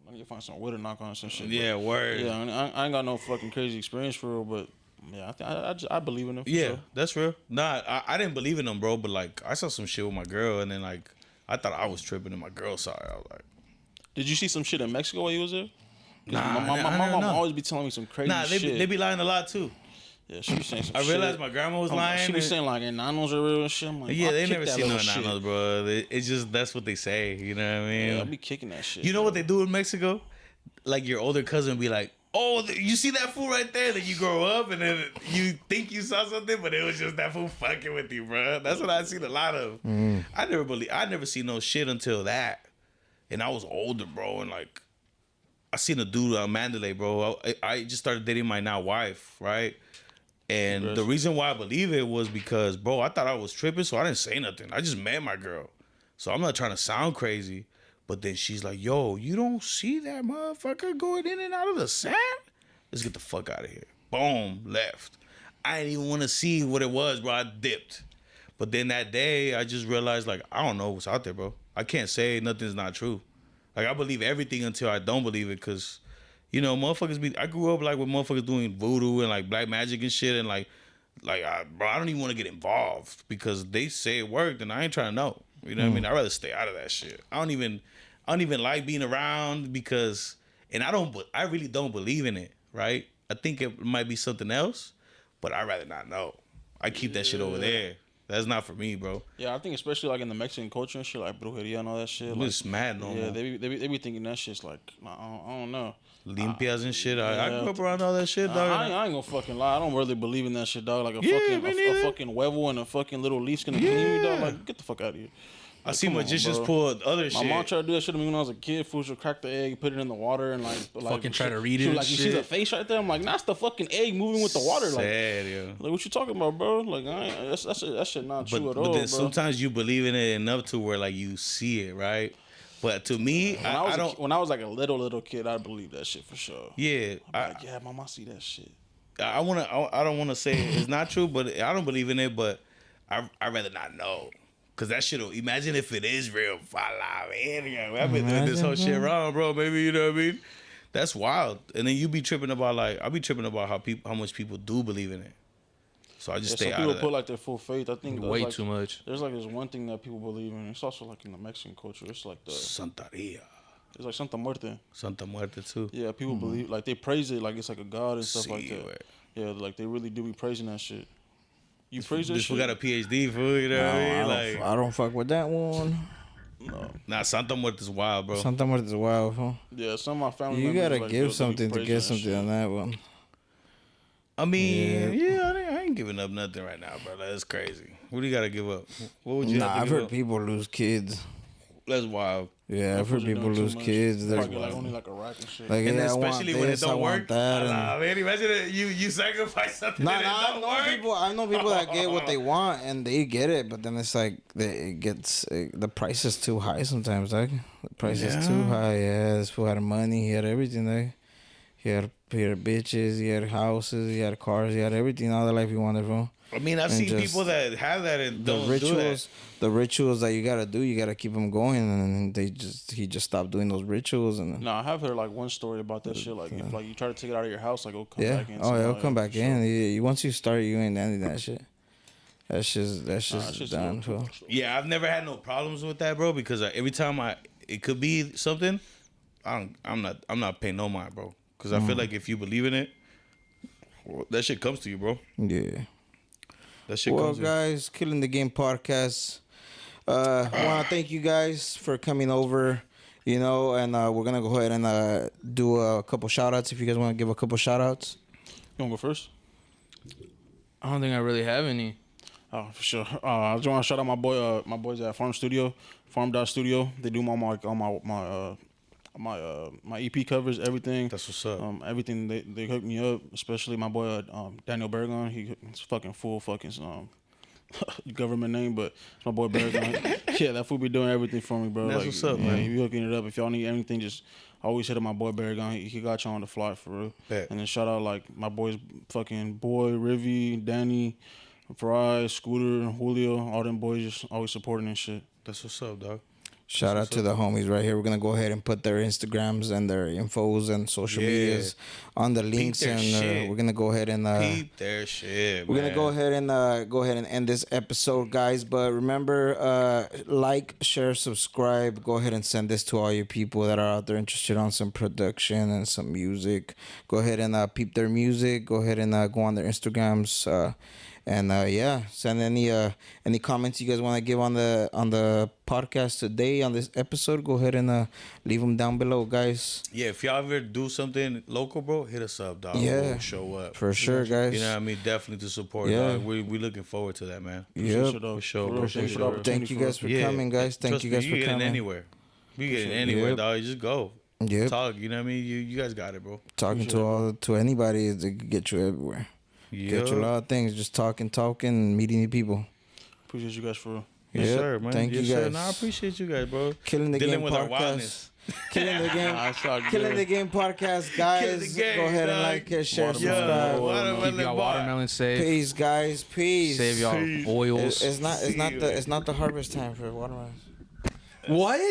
I need to find some wood to knock on some shit. but- Yeah, word. Yeah, I ain't got no fucking crazy experience for real, but yeah, I believe in them. For Yeah, sure. that's real. Nah, I didn't believe in them, bro. But like, I saw some shit with my girl, and then like, I thought I was tripping, and my girl saw it. I was like, Did you see some shit in Mexico while you was there? 'Cause Nah, my I don't mom know. always be telling me some crazy nah, shit. they be lying a lot too. Yeah, she be saying some I shit. realized my grandma was lying. She be and- saying like enanos are real and shit. I'm like, yeah, I'll they kick never that seen no little shit. nanos, bro. It's just that's what they say. You know what I mean? Yeah, I be kicking that shit. You know bro. what they do in Mexico? Like your older cousin be like, "Oh, you see that fool right there?" That you grow up and then you think you saw something, but it was just that fool fucking with you, bro. That's what I seen a lot of. I never seen no shit until that, and I was older, bro, and like I seen a dude on Mandalay, bro. I just started dating my now wife, right? And Congrats. the reason why I believe it was because, bro, I thought I was tripping, so I didn't say nothing. I just met my girl. So I'm not trying to sound crazy. But then she's like, yo, you don't see that motherfucker going in and out of the sand? Let's get the fuck out of here. Boom, left. I didn't even want to see what it was, bro. I dipped. But then that day, I just realized, like, I don't know what's out there, bro. I can't say nothing's not true. Like, I believe everything until I don't believe it, because, you know, motherfuckers be... I grew up, like, with motherfuckers doing voodoo and, like, black magic and shit, and, bro, I don't even want to get involved because they say it worked, and I ain't trying to know. You know what I mean? I'd rather stay out of that shit. I don't even like being around because... And I really don't believe in it, right? I think it might be something else, but I'd rather not know. I keep that shit over there. That's not for me, bro. Yeah, I think especially like in the Mexican culture and shit, like brujeria and all that shit. Like, It's mad normal. yeah, they be thinking that shit's like, I don't know. Limpias and shit. I yeah. grew up around all that shit, I dog. ain't gonna fucking lie. I don't really believe in that shit, dog. Like a Yeah, fucking me a neither. fucking huevo and a fucking little leaf's gonna clean me, dog. Like, get the fuck out of here. I Like, see come on, magicians bro. pull other My shit. mom tried to do that shit to me when I was a kid. Fool should crack the egg, put it in the water, and like Fucking try she- to read she it was and Like, you see shit. the face right there? I'm like, nah, that's the fucking egg moving with the water. Like, Sad, yo. like what you talking about, bro? Like, I ain't, that shit not true at But all, then bro. sometimes you believe in it enough to where like you see it, right? But to me, I don't. When I was like a little kid, I believe that shit for sure. Yeah, Like, yeah, mama, I see that shit. I don't want to say it's not true, but I don't believe in it. But I rather not know, cause that shit. Imagine if it is real. I've been doing this whole shit wrong, bro. Maybe you know what I mean. That's wild. And then you be tripping about I be tripping about how much people do believe in it. So I just Yeah, stay some out people of that. put like their full faith. I think Way like, too much. There's like this one thing that people believe in. It's also like in the Mexican culture. It's like Santeria, it's like Santa Muerte. Santa Muerte too. Yeah, people believe like they praise it like it's like a god and stuff like Sí, that. güey. Yeah, like they really do be praising that shit. You praise that This shit? fool got a PhD, fool. You know what I mean? Like, I don't fuck with that one. nah, Santa Muerte is wild, bro. Santa Muerte is wild, huh? Yeah, some of my family You members, gotta like, give they be something to praising get that something shit. on that one. I mean, I ain't giving up nothing right now, bro. That's crazy. What do you gotta give up? What would you have Nah, to I've give heard up? people lose kids. That's wild. Yeah, I've heard Motherfuckers are people doing too lose much. kids. They're Probably like only like a rack and shit. like, And yeah, I want especially when it this, I don't want work. that. And, Nah, man, imagine it, you sacrifice something Nah, and it nah, don't work. I know people that get what they want and they get it, but then it's like the price is too high sometimes. Like the price is too Yeah. high. Yeah, this fool had money, he had everything. Like he had bitches, he had houses, he had cars, he had everything. All the life he wanted from. I mean, I've And seen just people that have that and The don't do that. rituals that you gotta do, you gotta keep them going, and he just stopped doing those rituals, and No, I have heard like one story about that shit. Like if like you try to take it out of your house, like it'll come yeah, back in. oh, it'll somehow, come yeah, back for in. sure. Once you start, you ain't ending that shit. That's just Nah, it's just done. a little Fool. too much. Yeah, I've never had no problems with that, bro. Because every time it could be something, I'm not paying no mind, bro. Because I feel like if you believe in it, well, that shit comes to you, bro. Yeah. That shit Well, comes to you. guys, Killing the Game podcast. I want to thank you guys for coming over. You know, and we're gonna go ahead and do a couple shout outs. If you guys want to give a couple shout outs. You wanna go first? I don't think I really have any. Oh, for sure. I just want to shout out my boys at Farm Studio, Farm.studio. They do my EP covers, everything. That's what's up. Everything they hook me up, especially my boy Daniel Bergon. He's fucking full fucking government name, but it's my boy Bergon. Yeah, that fool be doing everything for me, bro. That's like, what's up, yeah, man. He be hooking it up. If y'all need anything, just always hit up my boy Bergon. He got you on the fly for real. Bet. And then shout out like my boys, fucking boy Rivy, Danny, Fry, Scooter, Julio, all them boys just always supporting and shit. That's what's up, dog. Shout out to the homies right here. We're gonna go ahead and put their Instagrams and their infos and social Yeah. medias on the links, their and shit. we're gonna go ahead and Peep their shit. we're gonna go ahead and end this episode, guys. But remember, like, share, subscribe. Go ahead and send this to all your people that are out there interested on some production and some music. Go ahead and peep their music. Go ahead and go on their Instagrams. And yeah, send any comments you guys want to give on the podcast today on this episode. Go ahead and leave them down below, guys. Yeah, if y'all ever do something local, bro, hit us up, dog. Yeah. We'll show up. For sure, guys. You know what I mean? Definitely to support, Yeah. dog. We looking forward to that, man. Yep. For sure, For bro. real, For thanks for the sure. opportunity. Thank you guys for coming, guys. Thank Trust you me, guys for you coming. getting anywhere. You getting anywhere, Yep. dog. You just go. Yep. Talk, you know what I mean? You guys got it, bro. Talking to anybody is to get you everywhere. Get you a lot of things. Just talking, meeting new people. Appreciate you guys for real. Yes, Yep. sir, man. Thank yes, you sir. guys. No, I appreciate you guys, bro. Killing the Dealing Game with our podcast. wildness. Killing the game. I shot Killing the Game podcast, guys. Killing the game, Go ahead and dog. like, share, Watermelon. subscribe. Yeah, watermelon Keep y'all bar. watermelon safe. Peace, guys. Peace. Save y'all oils. It's not the harvest time for watermelons. What?